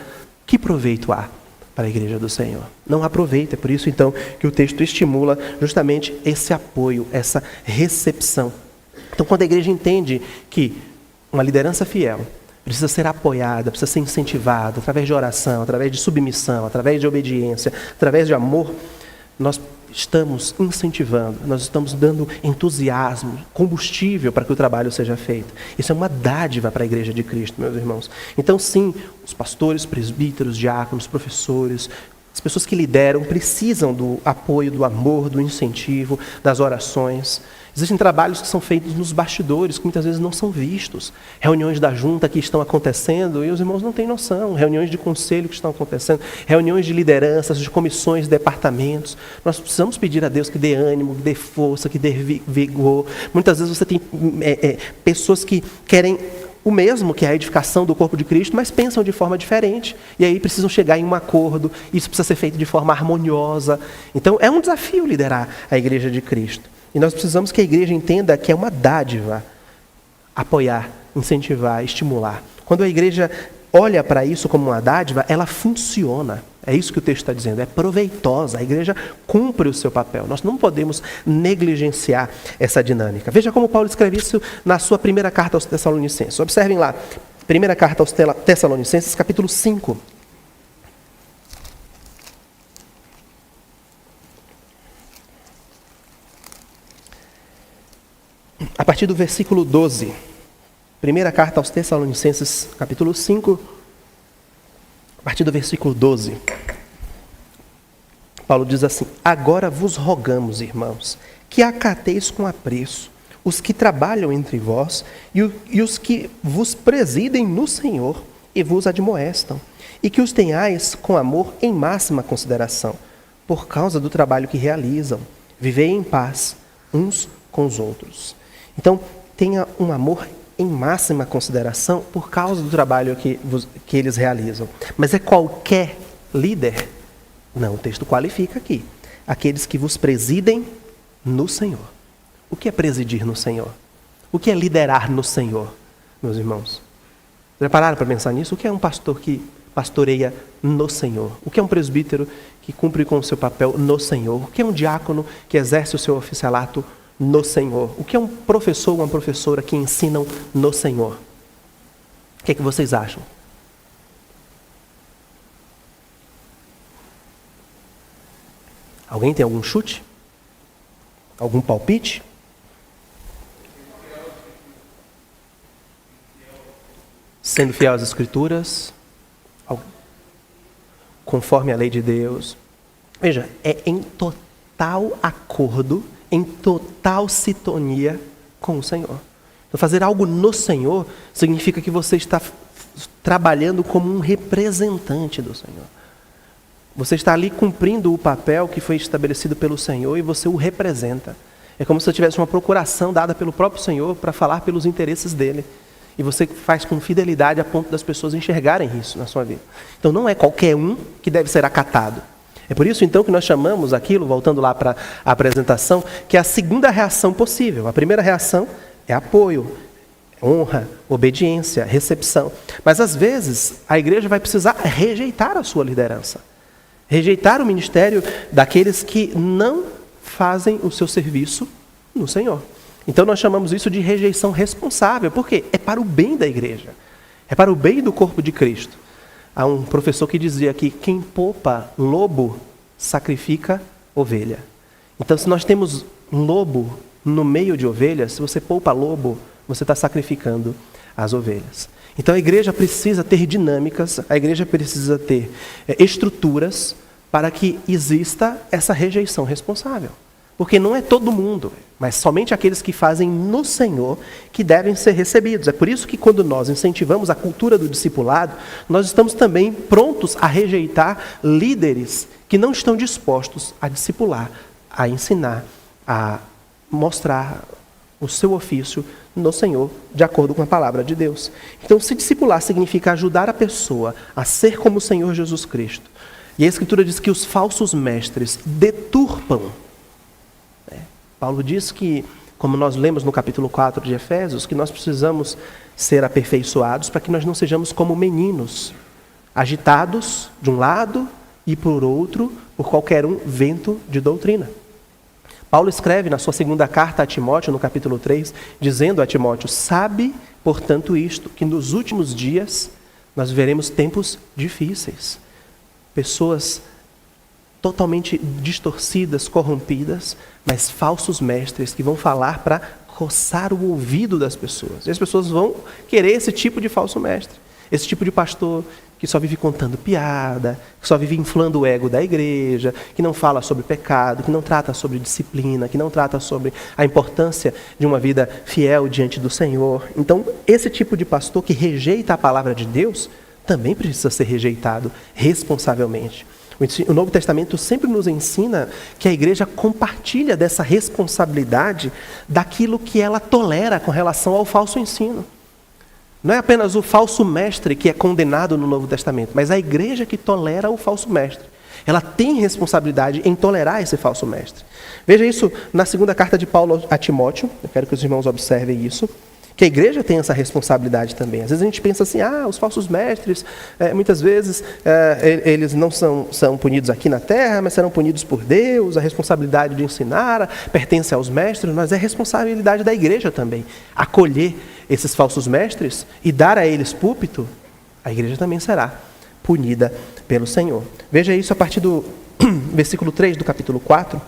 que proveito há para a igreja do Senhor? Não aproveita. É por isso, então, que o texto estimula justamente esse apoio, essa recepção. Então, quando a igreja entende que uma liderança fiel precisa ser apoiada, precisa ser incentivada, através de oração, através de submissão, através de obediência, através de amor, nós estamos incentivando, nós estamos dando entusiasmo, combustível para que o trabalho seja feito. Isso é uma dádiva para a igreja de Cristo, meus irmãos. Então, sim, os pastores, presbíteros, diáconos, professores, as pessoas que lideram precisam do apoio, do amor, do incentivo, das orações. Existem trabalhos que são feitos nos bastidores, que muitas vezes não são vistos. Reuniões da junta que estão acontecendo e os irmãos não têm noção. Reuniões de conselho que estão acontecendo. Reuniões de lideranças, de comissões, de departamentos. Nós precisamos pedir a Deus que dê ânimo, que dê força, que dê vigor. Muitas vezes você tem pessoas que querem o mesmo, que é a edificação do corpo de Cristo, mas pensam de forma diferente. E aí precisam chegar em um acordo. Isso precisa ser feito de forma harmoniosa. Então é um desafio liderar a igreja de Cristo. E nós precisamos que a igreja entenda que é uma dádiva apoiar, incentivar, estimular. Quando a igreja olha para isso como uma dádiva, ela funciona. É isso que o texto está dizendo, é proveitosa. A igreja cumpre o seu papel. Nós não podemos negligenciar essa dinâmica. Veja como Paulo escreve isso na sua primeira carta aos Tessalonicenses. Observem lá, primeira carta aos Tessalonicenses, capítulo 5. A partir do versículo 12, primeira carta aos Tessalonicenses, capítulo 5, a partir do versículo 12, Paulo diz assim: agora vos rogamos, irmãos, que acateis com apreço os que trabalham entre vós e os que vos presidem no Senhor e vos admoestam, e que os tenhais com amor em máxima consideração, por causa do trabalho que realizam. Vivei em paz uns com os outros. Então, tenha um amor em máxima consideração por causa do trabalho que eles realizam. Mas é qualquer líder? Não, o texto qualifica aqui. Aqueles que vos presidem no Senhor. O que é presidir no Senhor? O que é liderar no Senhor, meus irmãos? Já pararam para pensar nisso? O que é um pastor que pastoreia no Senhor? O que é um presbítero que cumpre com o seu papel no Senhor? O que é um diácono que exerce o seu oficialato no Senhor? O que é um professor ou uma professora que ensinam no Senhor? O que é que vocês acham? Alguém tem algum chute? Algum palpite? Sendo fiel às Escrituras, conforme a lei de Deus. Veja, é em total acordo, em total sintonia com o Senhor. Então, fazer algo no Senhor significa que você está trabalhando como um representante do Senhor. Você está ali cumprindo o papel que foi estabelecido pelo Senhor e você o representa. É como se você tivesse uma procuração dada pelo próprio Senhor para falar pelos interesses dele. E você faz com fidelidade a ponto das pessoas enxergarem isso na sua vida. Então não é qualquer um que deve ser acatado. É por isso então que nós chamamos aquilo, voltando lá para a apresentação, que é a segunda reação possível. A primeira reação é apoio, honra, obediência, recepção. Mas às vezes a igreja vai precisar rejeitar a sua liderança. Rejeitar o ministério daqueles que não fazem o seu serviço no Senhor. Então nós chamamos isso de rejeição responsável. Por quê? É para o bem da igreja. É para o bem do corpo de Cristo. Há um professor que dizia que quem poupa lobo, sacrifica ovelha. Então se nós temos um lobo no meio de ovelhas, se você poupa lobo, você está sacrificando as ovelhas. Então a igreja precisa ter dinâmicas, a igreja precisa ter estruturas para que exista essa rejeição responsável. Porque não é todo mundo, mas somente aqueles que fazem no Senhor que devem ser recebidos. É por isso que quando nós incentivamos a cultura do discipulado, nós estamos também prontos a rejeitar líderes que não estão dispostos a discipular, a ensinar, a mostrar o seu ofício no Senhor, de acordo com a palavra de Deus. Então, se discipular significa ajudar a pessoa a ser como o Senhor Jesus Cristo. E a Escritura diz que os falsos mestres deturpam. Paulo diz que, como nós lemos no capítulo 4 de Efésios, que nós precisamos ser aperfeiçoados para que nós não sejamos como meninos, agitados de um lado e por outro, por qualquer vento de doutrina. Paulo escreve na sua segunda carta a Timóteo, no capítulo 3, dizendo a Timóteo: sabe, portanto, isto, que nos últimos dias nós veremos tempos difíceis. Pessoas totalmente distorcidas, corrompidas, mas falsos mestres que vão falar para coçar o ouvido das pessoas. E as pessoas vão querer esse tipo de falso mestre, esse tipo de pastor que só vive contando piada, que só vive inflando o ego da igreja, que não fala sobre pecado, que não trata sobre disciplina, que não trata sobre a importância de uma vida fiel diante do Senhor. Então, esse tipo de pastor que rejeita a palavra de Deus também precisa ser rejeitado responsavelmente. O Novo Testamento sempre nos ensina que a igreja compartilha dessa responsabilidade daquilo que ela tolera com relação ao falso ensino. Não é apenas o falso mestre que é condenado no Novo Testamento, mas a igreja que tolera o falso mestre. Ela tem responsabilidade em tolerar esse falso mestre. Veja isso na segunda carta de Paulo a Timóteo. Eu quero que os irmãos observem isso. Que a igreja tem essa responsabilidade também. Às vezes a gente pensa assim, os falsos mestres, muitas vezes eles não são punidos aqui na terra, mas serão punidos por Deus, a responsabilidade de ensinar pertence aos mestres, mas é responsabilidade da igreja também. Acolher esses falsos mestres e dar a eles púlpito, a igreja também será punida pelo Senhor. Veja isso a partir do versículo 3 do capítulo 4.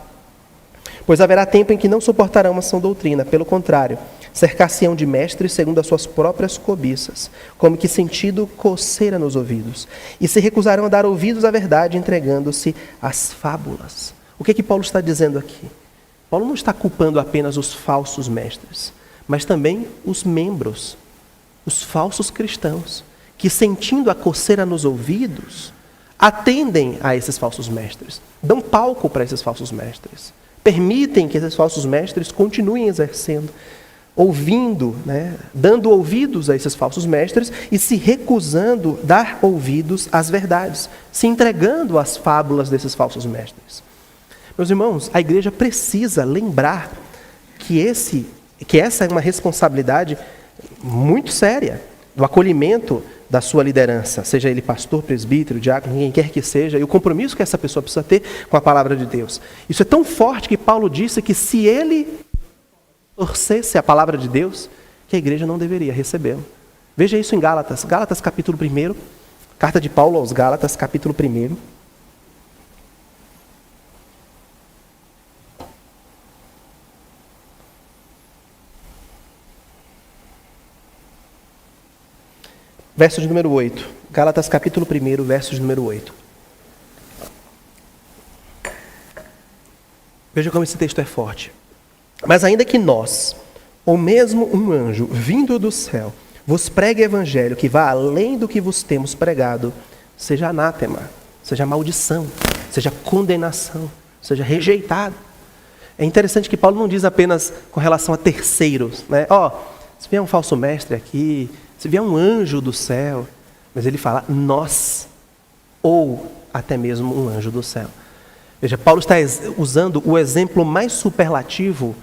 Pois haverá tempo em que não suportarão uma sã doutrina, pelo contrário, cercar-se-ão de mestres segundo as suas próprias cobiças, como que sentindo coceira nos ouvidos, e se recusarão a dar ouvidos à verdade, entregando-se às fábulas. O que Paulo está dizendo aqui? Paulo não está culpando apenas os falsos mestres, mas também os membros, os falsos cristãos, que sentindo a coceira nos ouvidos, atendem a esses falsos mestres, dão palco para esses falsos mestres, permitem que esses falsos mestres continuem exercendo, ouvindo, dando ouvidos a esses falsos mestres e se recusando a dar ouvidos às verdades, se entregando às fábulas desses falsos mestres. Meus irmãos, a igreja precisa lembrar que essa é uma responsabilidade muito séria do acolhimento da sua liderança, seja ele pastor, presbítero, diácono, quem quer que seja, e o compromisso que essa pessoa precisa ter com a palavra de Deus. Isso é tão forte que Paulo disse que se ele torcesse a palavra de Deus, que a igreja não deveria recebê-lo. Veja isso em Gálatas, capítulo 1, carta de Paulo aos Gálatas, capítulo 1. Verso de número 8. Gálatas capítulo 1, verso de número 8. Veja como esse texto é forte. Mas ainda que nós, ou mesmo um anjo vindo do céu, vos pregue evangelho que vá além do que vos temos pregado, seja anátema. seja maldição, seja condenação, seja rejeitado. É interessante que Paulo não diz apenas com relação a terceiros, né? Se vier um falso mestre aqui, se vier um anjo do céu, mas ele fala nós, ou até mesmo um anjo do céu. Veja, Paulo está usando o exemplo mais superlativo,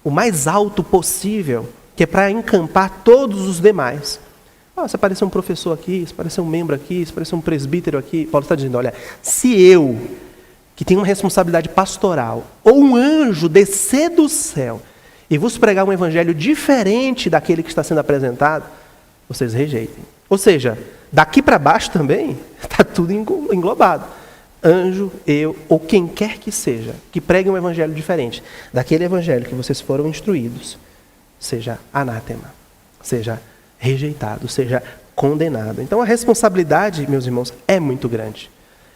o mais alto possível, que é para encampar todos os demais. Se aparecer um professor aqui, se aparecer um membro aqui, se aparecer um presbítero aqui, Paulo está dizendo, olha, se eu, que tenho uma responsabilidade pastoral, ou um anjo descer do céu e vos pregar um evangelho diferente daquele que está sendo apresentado, vocês rejeitem. Ou seja, daqui para baixo também está tudo englobado. Anjo, eu, ou quem quer que seja, que pregue um evangelho diferente daquele evangelho que vocês foram instruídos, seja anátema, seja rejeitado, seja condenado. Então a responsabilidade, meus irmãos, é muito grande.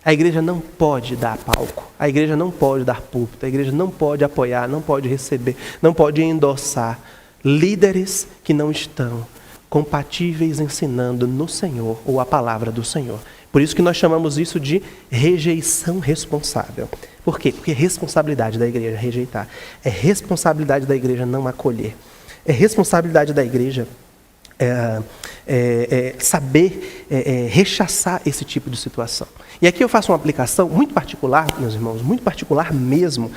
A igreja não pode dar palco, a igreja não pode dar púlpito, a igreja não pode apoiar, não pode receber, não pode endossar líderes que não estão compatíveis ensinando no Senhor ou a palavra do Senhor. Por isso que nós chamamos isso de rejeição responsável. Por quê? Porque é responsabilidade da igreja rejeitar. É responsabilidade da igreja não acolher. É responsabilidade da igreja saber rechaçar esse tipo de situação. E aqui eu faço uma aplicação muito particular, meus irmãos, muito particular mesmo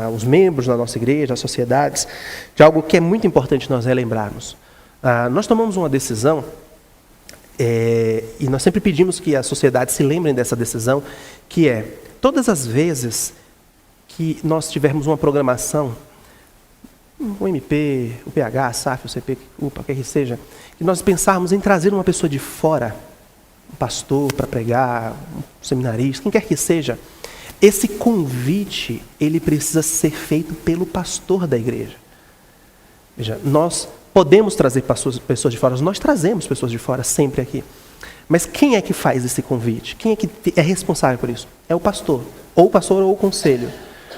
aos membros da nossa igreja, às sociedades, de algo que é muito importante nós relembrarmos. Nós tomamos uma decisão, e nós sempre pedimos que as sociedades se lembrem dessa decisão, que é, todas as vezes que nós tivermos uma programação, o MP, o PH, a SAF, o CP, UPA, quer que seja, que nós pensarmos em trazer uma pessoa de fora, um pastor para pregar, um seminarista, quem quer que seja, esse convite, ele precisa ser feito pelo pastor da igreja. Veja, nós podemos trazer pessoas de fora, nós trazemos pessoas de fora sempre aqui. Mas quem é que faz esse convite? Quem é que é responsável por isso? É o pastor, ou o conselho.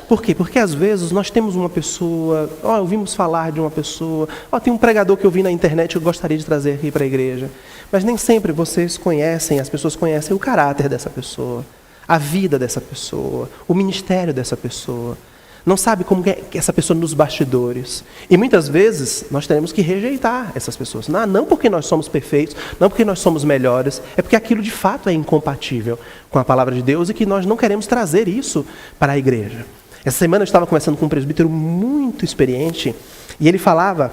Por quê? Porque às vezes nós temos uma pessoa, ouvimos falar de uma pessoa, tem um pregador que eu vi na internet que eu gostaria de trazer aqui para a igreja. Mas nem sempre vocês conhecem, as pessoas conhecem o caráter dessa pessoa, a vida dessa pessoa, o ministério dessa pessoa. Não sabe como é essa pessoa nos bastidores. E muitas vezes nós teremos que rejeitar essas pessoas. Não porque nós somos perfeitos, não porque nós somos melhores, é porque aquilo de fato é incompatível com a palavra de Deus e que nós não queremos trazer isso para a igreja. Essa semana eu estava conversando com um presbítero muito experiente e ele falava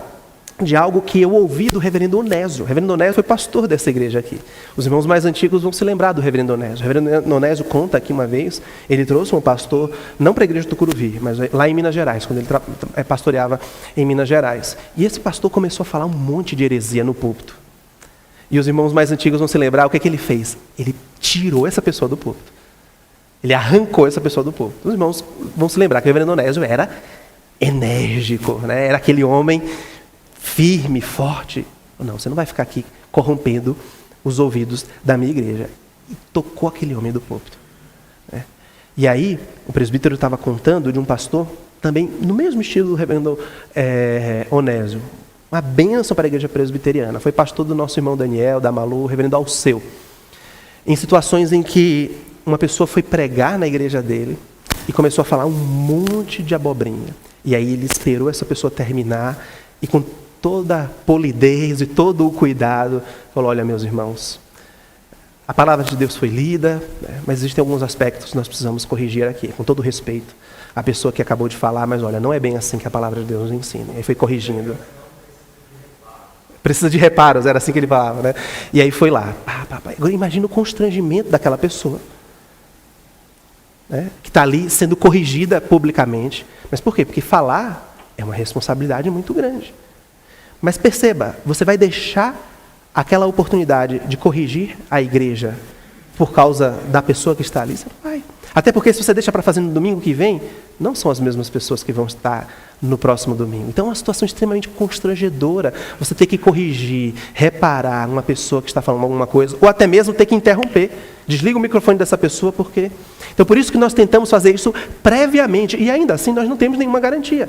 de algo que eu ouvi do reverendo Onésio. O reverendo Onésio foi pastor dessa igreja aqui. Os irmãos mais antigos vão se lembrar do reverendo Onésio. O reverendo Onésio conta que uma vez ele trouxe um pastor, não para a igreja do Tucuruvi, mas lá em Minas Gerais, quando ele pastoreava em Minas Gerais. E esse pastor começou a falar um monte de heresia no púlpito. E os irmãos mais antigos vão se lembrar o que ele fez. Ele tirou essa pessoa do púlpito. Ele arrancou essa pessoa do púlpito. Os irmãos vão se lembrar que o reverendo Onésio era enérgico, né? Era aquele homem firme, forte. Não, você não vai ficar aqui corrompendo os ouvidos da minha igreja. E tocou aquele homem do púlpito. Né? E aí, o presbítero estava contando de um pastor, também no mesmo estilo do reverendo Onésio. Uma bênção para a igreja presbiteriana. Foi pastor do nosso irmão Daniel, da Malu, o reverendo Alceu. Em situações em que uma pessoa foi pregar na igreja dele e começou a falar um monte de abobrinha. E aí ele esperou essa pessoa terminar e com toda a polidez e todo o cuidado, falou, olha, meus irmãos, a palavra de Deus foi lida, né, mas existem alguns aspectos que nós precisamos corrigir aqui, com todo respeito. A pessoa que acabou de falar, mas olha, não é bem assim que a palavra de Deus nos ensina. E aí foi corrigindo. Precisa de reparos, era assim que ele falava, né? E aí foi lá. Agora imagina o constrangimento daquela pessoa, né, que está ali sendo corrigida publicamente. Mas por quê? Porque falar é uma responsabilidade muito grande. Mas perceba, você vai deixar aquela oportunidade de corrigir a igreja por causa da pessoa que está ali? Você não vai. Até porque se você deixa para fazer no domingo que vem, não são as mesmas pessoas que vão estar no próximo domingo. Então é uma situação extremamente constrangedora você ter que corrigir, reparar uma pessoa que está falando alguma coisa, ou até mesmo ter que interromper. Desliga o microfone dessa pessoa, porque... Então por isso que nós tentamos fazer isso previamente, e ainda assim nós não temos nenhuma garantia.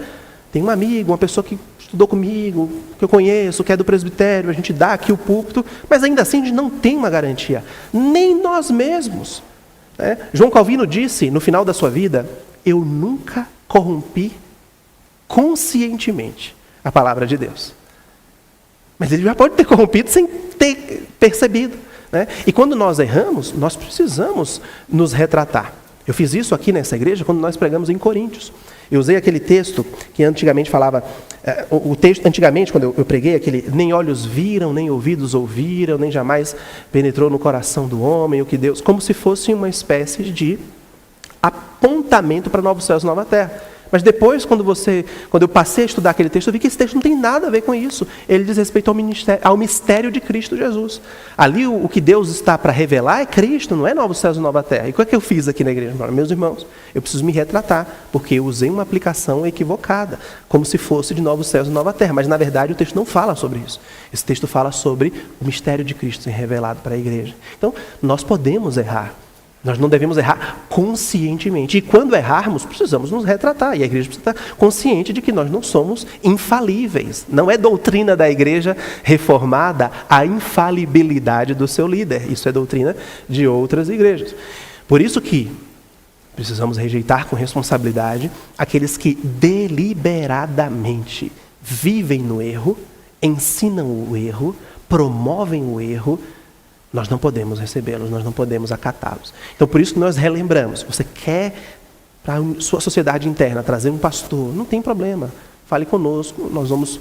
Tem um amigo, uma pessoa que estudou comigo, que eu conheço, que é do presbitério, a gente dá aqui o púlpito, mas ainda assim a gente não tem uma garantia, nem nós mesmos. João Calvino disse, no final da sua vida, eu nunca corrompi conscientemente a palavra de Deus. Mas ele já pode ter corrompido sem ter percebido. E quando nós erramos, nós precisamos nos retratar. Eu fiz isso aqui nessa igreja quando nós pregamos em Coríntios. Eu usei aquele texto que antigamente falava, o texto antigamente quando eu preguei, aquele nem olhos viram, nem ouvidos ouviram, nem jamais penetrou no coração do homem, o que Deus, como se fosse uma espécie de apontamento para novos céus e nova terra. Mas depois, quando eu passei a estudar aquele texto, eu vi que esse texto não tem nada a ver com isso. Ele diz respeito ao mistério de Cristo Jesus. Ali o que Deus está para revelar é Cristo, não é novos céus e nova terra. E o que é que eu fiz aqui na igreja? Meus irmãos, eu preciso me retratar, porque eu usei uma aplicação equivocada, como se fosse de novos céus e nova terra. Mas, na verdade, o texto não fala sobre isso. Esse texto fala sobre o mistério de Cristo ser revelado para a igreja. Então, nós podemos errar. Nós não devemos errar conscientemente. E quando errarmos, precisamos nos retratar. E a igreja precisa estar consciente de que nós não somos infalíveis. Não é doutrina da igreja reformada a infalibilidade do seu líder. Isso é doutrina de outras igrejas. Por isso que precisamos rejeitar com responsabilidade aqueles que deliberadamente vivem no erro, ensinam o erro, promovem o erro. Nós não podemos recebê-los, nós não podemos acatá-los. Então, por isso que nós relembramos. Você quer, para a sua sociedade interna, trazer um pastor, não tem problema. Fale conosco, nós vamos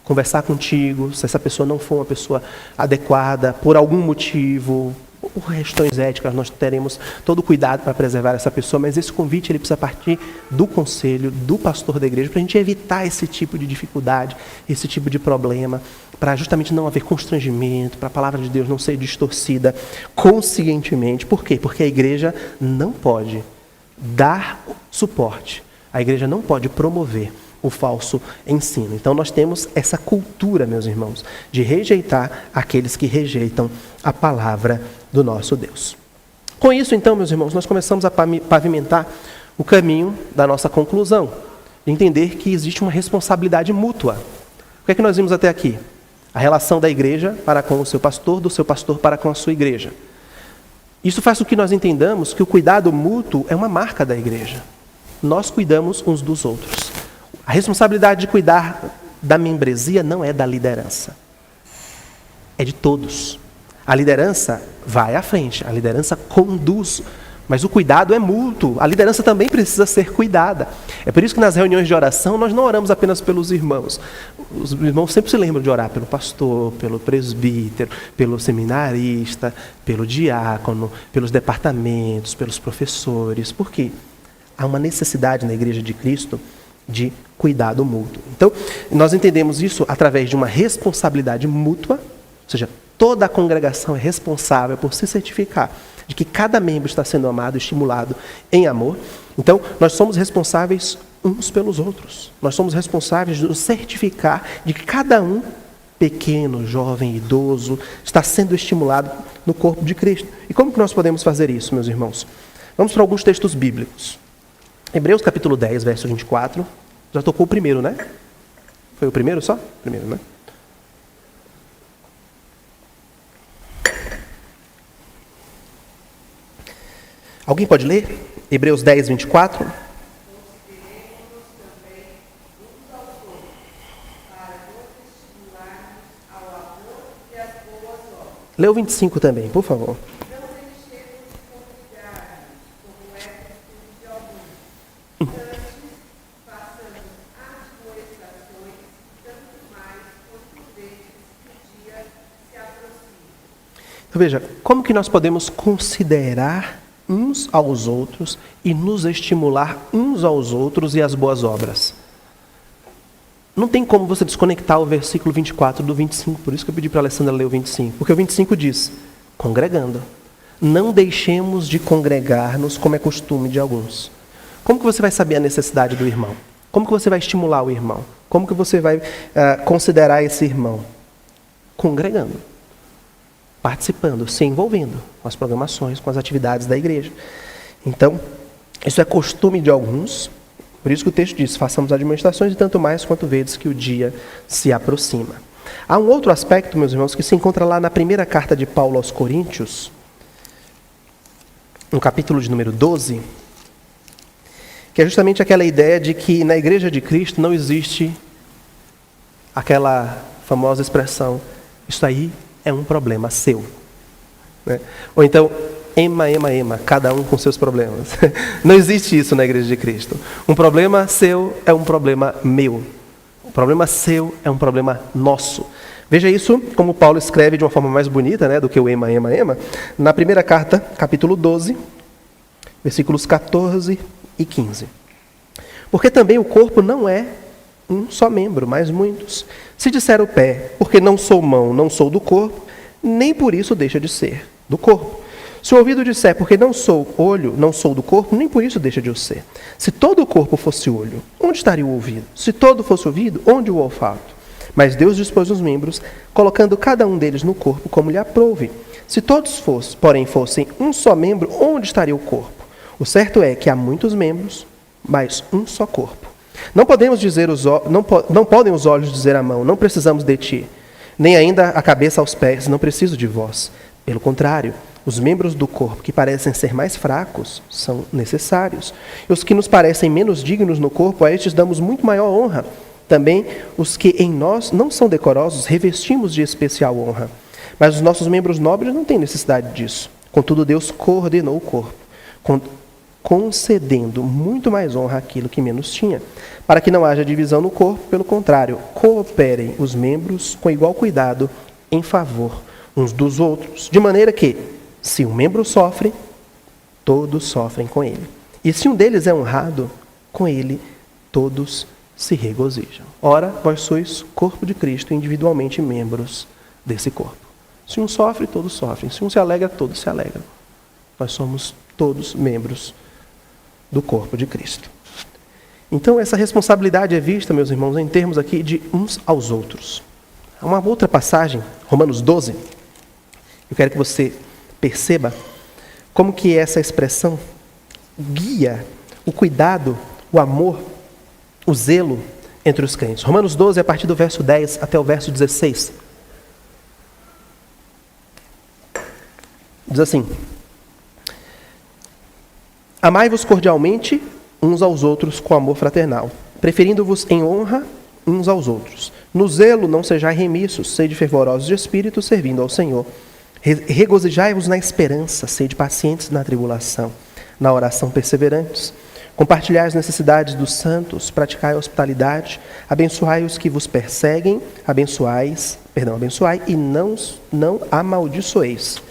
conversar contigo. Se essa pessoa não for uma pessoa adequada, por algum motivo, por questões éticas, nós teremos todo o cuidado para preservar essa pessoa, mas esse convite ele precisa partir do conselho, do pastor da igreja, para a gente evitar esse tipo de dificuldade, esse tipo de problema, para justamente não haver constrangimento, para a palavra de Deus não ser distorcida conscientemente. Por quê? Porque a igreja não pode dar suporte, a igreja não pode promover o falso ensino. Então nós temos essa cultura, meus irmãos, de rejeitar aqueles que rejeitam a palavra do nosso Deus. Com isso, então, meus irmãos, nós começamos a pavimentar o caminho da nossa conclusão, de entender que existe uma responsabilidade mútua. O que é que nós vimos até aqui? A relação da igreja para com o seu pastor, do seu pastor para com a sua igreja. Isso faz com que nós entendamos que o cuidado mútuo é uma marca da igreja. Nós cuidamos uns dos outros. A responsabilidade de cuidar da membresia não é da liderança. É de todos. A liderança vai à frente, a liderança conduz, mas o cuidado é mútuo. A liderança também precisa ser cuidada. É por isso que nas reuniões de oração nós não oramos apenas pelos irmãos. Os irmãos sempre se lembram de orar pelo pastor, pelo presbítero, pelo seminarista, pelo diácono, pelos departamentos, pelos professores. Por quê? Há uma necessidade na Igreja de Cristo de cuidado mútuo. Então, nós entendemos isso através de uma responsabilidade mútua, ou seja, toda a congregação é responsável por se certificar de que cada membro está sendo amado, estimulado em amor. Então, nós somos responsáveis uns pelos outros. Nós somos responsáveis de nos certificar de que cada um, pequeno, jovem, idoso, está sendo estimulado no corpo de Cristo. E como que nós podemos fazer isso, meus irmãos? Vamos para alguns textos bíblicos. Hebreus capítulo 10, verso 24. Já tocou o primeiro, né? Foi o primeiro só? Primeiro, né? Alguém pode ler? Hebreus 10, 24. Lê o 25 também, por favor. Então veja, como que nós podemos considerar uns aos outros e nos estimular uns aos outros e às boas obras? Não tem como você desconectar o versículo 24 do 25, por isso que eu pedi para a Alessandra ler o 25, porque o 25 diz, congregando, não deixemos de congregar-nos como é costume de alguns. Como que você vai saber a necessidade do irmão? Como que você vai estimular o irmão? Como que você vai considerar esse irmão? Congregando, participando, se envolvendo com as programações, com as atividades da igreja. Então, isso é costume de alguns, Por isso que o texto diz, façamos admoestações e tanto mais quanto vedes que o dia se aproxima. Há um outro aspecto, meus irmãos, que se encontra lá na primeira carta de Paulo aos Coríntios, no capítulo de número 12, que é justamente aquela ideia de que na igreja de Cristo não existe aquela famosa expressão, isso aí é um problema seu. Né? Ou então, ema, cada um com seus problemas. Não existe isso na igreja de Cristo. Um problema seu é um problema meu. Um problema seu é um problema nosso. Veja isso como Paulo escreve de uma forma mais bonita, né, do que o ema, na primeira carta, capítulo 12, versículos 14 e 15. Porque também o corpo não é um só membro, mas muitos. Se disser o pé, porque não sou mão, não sou do corpo, nem por isso deixa de ser do corpo. Se o ouvido disser, porque não sou olho, não sou do corpo, nem por isso deixa de o ser. Se todo o corpo fosse olho, onde estaria o ouvido? Se todo fosse ouvido, onde o olfato? Mas Deus dispôs os membros, colocando cada um deles no corpo como lhe aprouve. Se todos porém fossem um só membro, onde estaria o corpo? O certo é que há muitos membros, mas um só corpo. Não podem os olhos dizer à mão, não precisamos de ti, nem ainda a cabeça aos pés, não preciso de vós. Pelo contrário, os membros do corpo que parecem ser mais fracos são necessários. E os que nos parecem menos dignos no corpo, a estes damos muito maior honra. Também os que em nós não são decorosos, revestimos de especial honra. Mas os nossos membros nobres não têm necessidade disso. Contudo, Deus coordenou o corpo, concedendo muito mais honra àquilo que menos tinha, para que não haja divisão no corpo, pelo contrário, cooperem os membros com igual cuidado em favor uns dos outros, de maneira que, se um membro sofre, todos sofrem com ele. E se um deles é honrado, com ele todos se regozijam. Ora, vós sois corpo de Cristo, individualmente membros desse corpo. Se um sofre, todos sofrem. Se um se alegra, todos se alegram. Nós somos todos membros do corpo de Cristo. Então, essa responsabilidade é vista, meus irmãos, em termos aqui de uns aos outros. Há uma outra passagem, Romanos 12, eu quero que você perceba como que essa expressão guia o cuidado, o amor, o zelo entre os crentes. Romanos 12, a partir do verso 10 até o verso 16. Diz assim: amai-vos cordialmente uns aos outros com amor fraternal, preferindo-vos em honra uns aos outros. No zelo não sejais remissos, sede fervorosos de espírito, servindo ao Senhor. Regozijai-vos na esperança, sede pacientes na tribulação, na oração perseverantes. Compartilhai as necessidades dos santos, praticai a hospitalidade, abençoai os que vos perseguem, abençoai e não amaldiçoeis.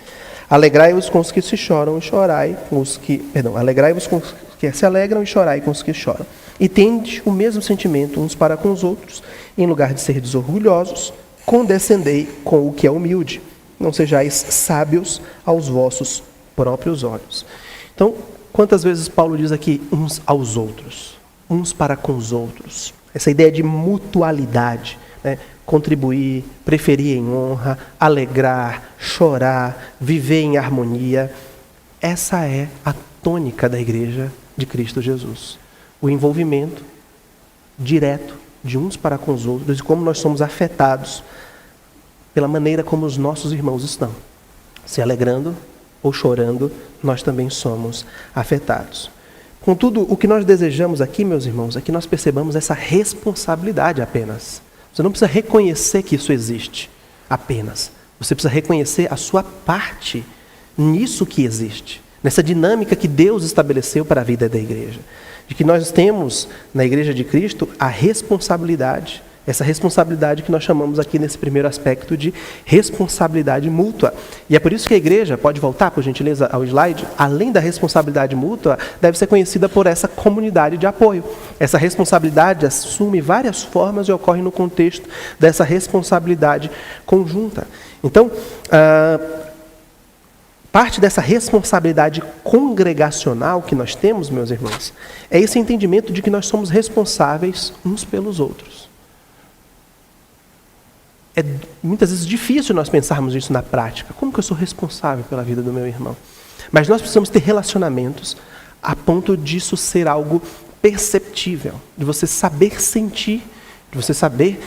Alegrai-vos com os que se choram e chorai com os que... alegrai-vos com os que se alegram e chorai com os que choram. E tende o mesmo sentimento uns para com os outros, em lugar de ser desorgulhosos, condescendei com o que é humilde. Não sejais sábios aos vossos próprios olhos. Então, quantas vezes Paulo diz aqui uns aos outros, uns para com os outros? Essa ideia de mutualidade, né? Contribuir, preferir em honra, alegrar, chorar, viver em harmonia. Essa é a tônica da igreja de Cristo Jesus. O envolvimento direto de uns para com os outros e como nós somos afetados pela maneira como os nossos irmãos estão. Se alegrando ou chorando, nós também somos afetados. Contudo, o que nós desejamos aqui, meus irmãos, é que nós percebamos essa responsabilidade apenas. Você não precisa reconhecer que isso existe apenas. Você precisa reconhecer a sua parte nisso que existe, nessa dinâmica que Deus estabeleceu para a vida da igreja. De que nós temos na igreja de Cristo a responsabilidade, essa responsabilidade que nós chamamos aqui nesse primeiro aspecto de responsabilidade mútua. E é por isso que a igreja, pode voltar por gentileza ao slide, além da responsabilidade mútua, deve ser conhecida por essa comunidade de apoio. Essa responsabilidade assume várias formas e ocorre no contexto dessa responsabilidade conjunta. Então, parte dessa responsabilidade congregacional que nós temos, meus irmãos, é esse entendimento de que nós somos responsáveis uns pelos outros. É muitas vezes difícil nós pensarmos isso na prática. Como que eu sou responsável pela vida do meu irmão? Mas nós precisamos ter relacionamentos a ponto disso ser algo perceptível, de você saber sentir, de você saber,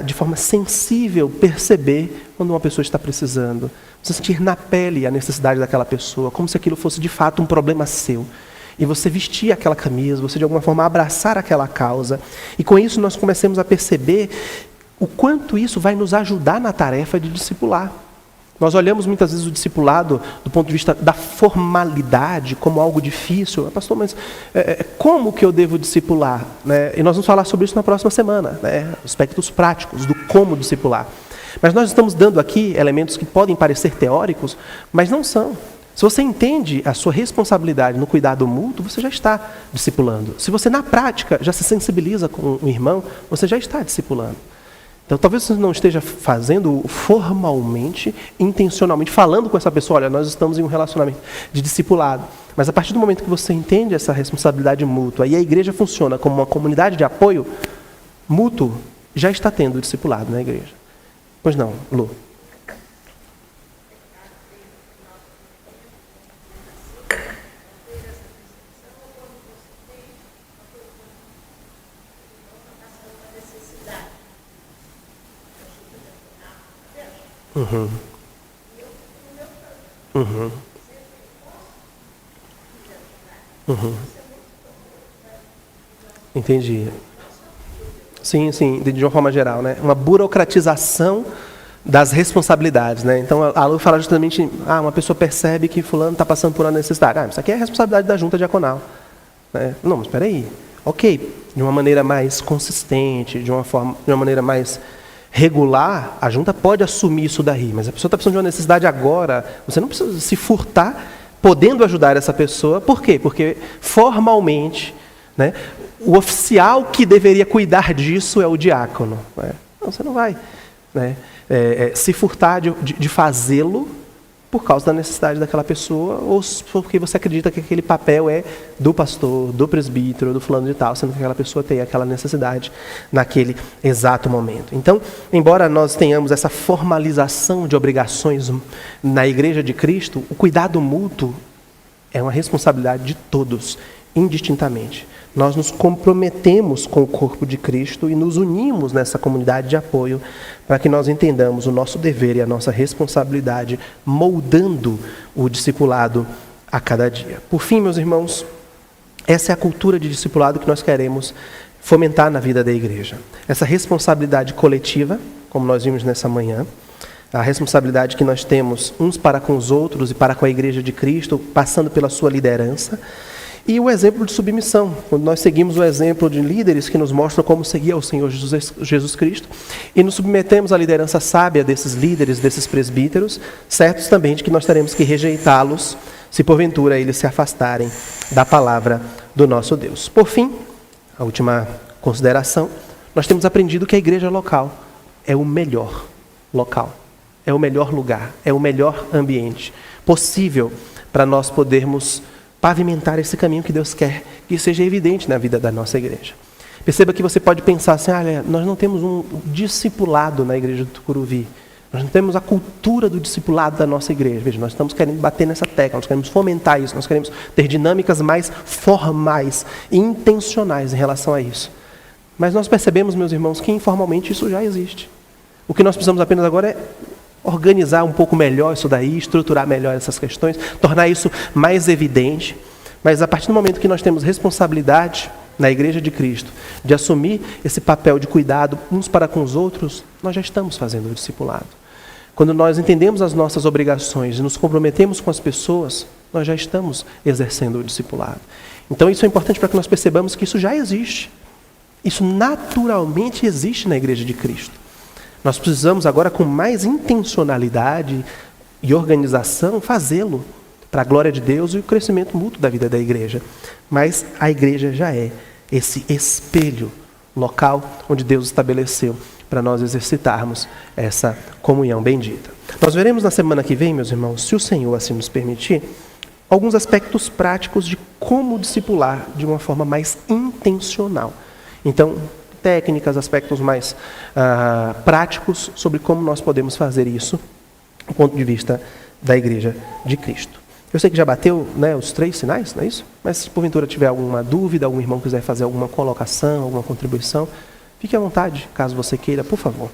de forma sensível, perceber quando uma pessoa está precisando. Você sentir na pele a necessidade daquela pessoa, como se aquilo fosse de fato um problema seu. E você vestir aquela camisa, você de alguma forma abraçar aquela causa. E com isso nós começamos a perceber o quanto isso vai nos ajudar na tarefa de discipular. Nós olhamos muitas vezes o discipulado do ponto de vista da formalidade como algo difícil. Pastor, mas como que eu devo discipular? Né? E nós vamos falar sobre isso na próxima semana, né? Aspectos práticos do como discipular. Mas nós estamos dando aqui elementos que podem parecer teóricos, mas não são. Se você entende a sua responsabilidade no cuidado mútuo, você já está discipulando. Se você na prática já se sensibiliza com o irmão, você já está discipulando. Então, talvez você não esteja fazendo formalmente, intencionalmente, falando com essa pessoa, olha, nós estamos em um relacionamento de discipulado. Mas a partir do momento que você entende essa responsabilidade mútua e a igreja funciona como uma comunidade de apoio mútuo, já está tendo discipulado na igreja. Pois não, Lu? Uhum. Uhum. Uhum. Entendi. Sim, de uma forma geral, né? Uma burocratização das responsabilidades, né? Então a Lu fala justamente, uma pessoa percebe que fulano está passando por uma necessidade. Isso aqui é a responsabilidade da junta diaconal. Né? Não, mas espera aí. Ok, de uma maneira mais consistente, de uma maneira mais regular, a junta pode assumir isso daí, mas a pessoa está precisando de uma necessidade agora, você não precisa se furtar podendo ajudar essa pessoa. Por quê? Porque formalmente, né, o oficial que deveria cuidar disso é o diácono. Né? Não, você não vai, né, se furtar de fazê-lo por causa da necessidade daquela pessoa, ou porque você acredita que aquele papel é do pastor, do presbítero, do fulano de tal, sendo que aquela pessoa tem aquela necessidade naquele exato momento. Então, embora nós tenhamos essa formalização de obrigações na Igreja de Cristo, o cuidado mútuo é uma responsabilidade de todos, indistintamente. Nós nos comprometemos com o corpo de Cristo e nos unimos nessa comunidade de apoio para que nós entendamos o nosso dever e a nossa responsabilidade, moldando o discipulado a cada dia. Por fim, meus irmãos, essa é a cultura de discipulado que nós queremos fomentar na vida da igreja. Essa responsabilidade coletiva, como nós vimos nessa manhã, a responsabilidade que nós temos uns para com os outros e para com a Igreja de Cristo, passando pela sua liderança. E o exemplo de submissão, quando nós seguimos o exemplo de líderes que nos mostram como seguir ao Senhor Jesus Cristo e nos submetemos à liderança sábia desses líderes, desses presbíteros, certos também de que nós teremos que rejeitá-los se porventura eles se afastarem da palavra do nosso Deus. Por fim, a última consideração, nós temos aprendido que a igreja local é o melhor local, é o melhor lugar, é o melhor ambiente possível para nós podermos pavimentar esse caminho que Deus quer que seja evidente na vida da nossa igreja. Perceba que você pode pensar assim, nós não temos um discipulado na igreja do Tucuruvi, nós não temos a cultura do discipulado da nossa igreja. Veja, nós estamos querendo bater nessa tecla, nós queremos fomentar isso, nós queremos ter dinâmicas mais formais e intencionais em relação a isso. Mas nós percebemos, meus irmãos, que informalmente isso já existe. O que nós precisamos apenas agora é organizar um pouco melhor isso daí, estruturar melhor essas questões, tornar isso mais evidente. Mas a partir do momento que nós temos responsabilidade na Igreja de Cristo, de assumir esse papel de cuidado uns para com os outros, nós já estamos fazendo o discipulado. Quando nós entendemos as nossas obrigações e nos comprometemos com as pessoas, nós já estamos exercendo o discipulado. Então isso é importante para que nós percebamos que isso já existe. Isso naturalmente existe na Igreja de Cristo. Nós precisamos agora, com mais intencionalidade e organização, fazê-lo para a glória de Deus e o crescimento mútuo da vida da igreja. Mas a igreja já é esse espelho local onde Deus estabeleceu para nós exercitarmos essa comunhão bendita. Nós veremos na semana que vem, meus irmãos, se o Senhor assim nos permitir, alguns aspectos práticos de como discipular de uma forma mais intencional. Então, técnicas, aspectos mais práticos sobre como nós podemos fazer isso do ponto de vista da Igreja de Cristo. Eu sei que já bateu, né, os 3 sinais, não é isso? Mas se porventura tiver alguma dúvida, algum irmão quiser fazer alguma colocação, alguma contribuição, fique à vontade, caso você queira, por favor.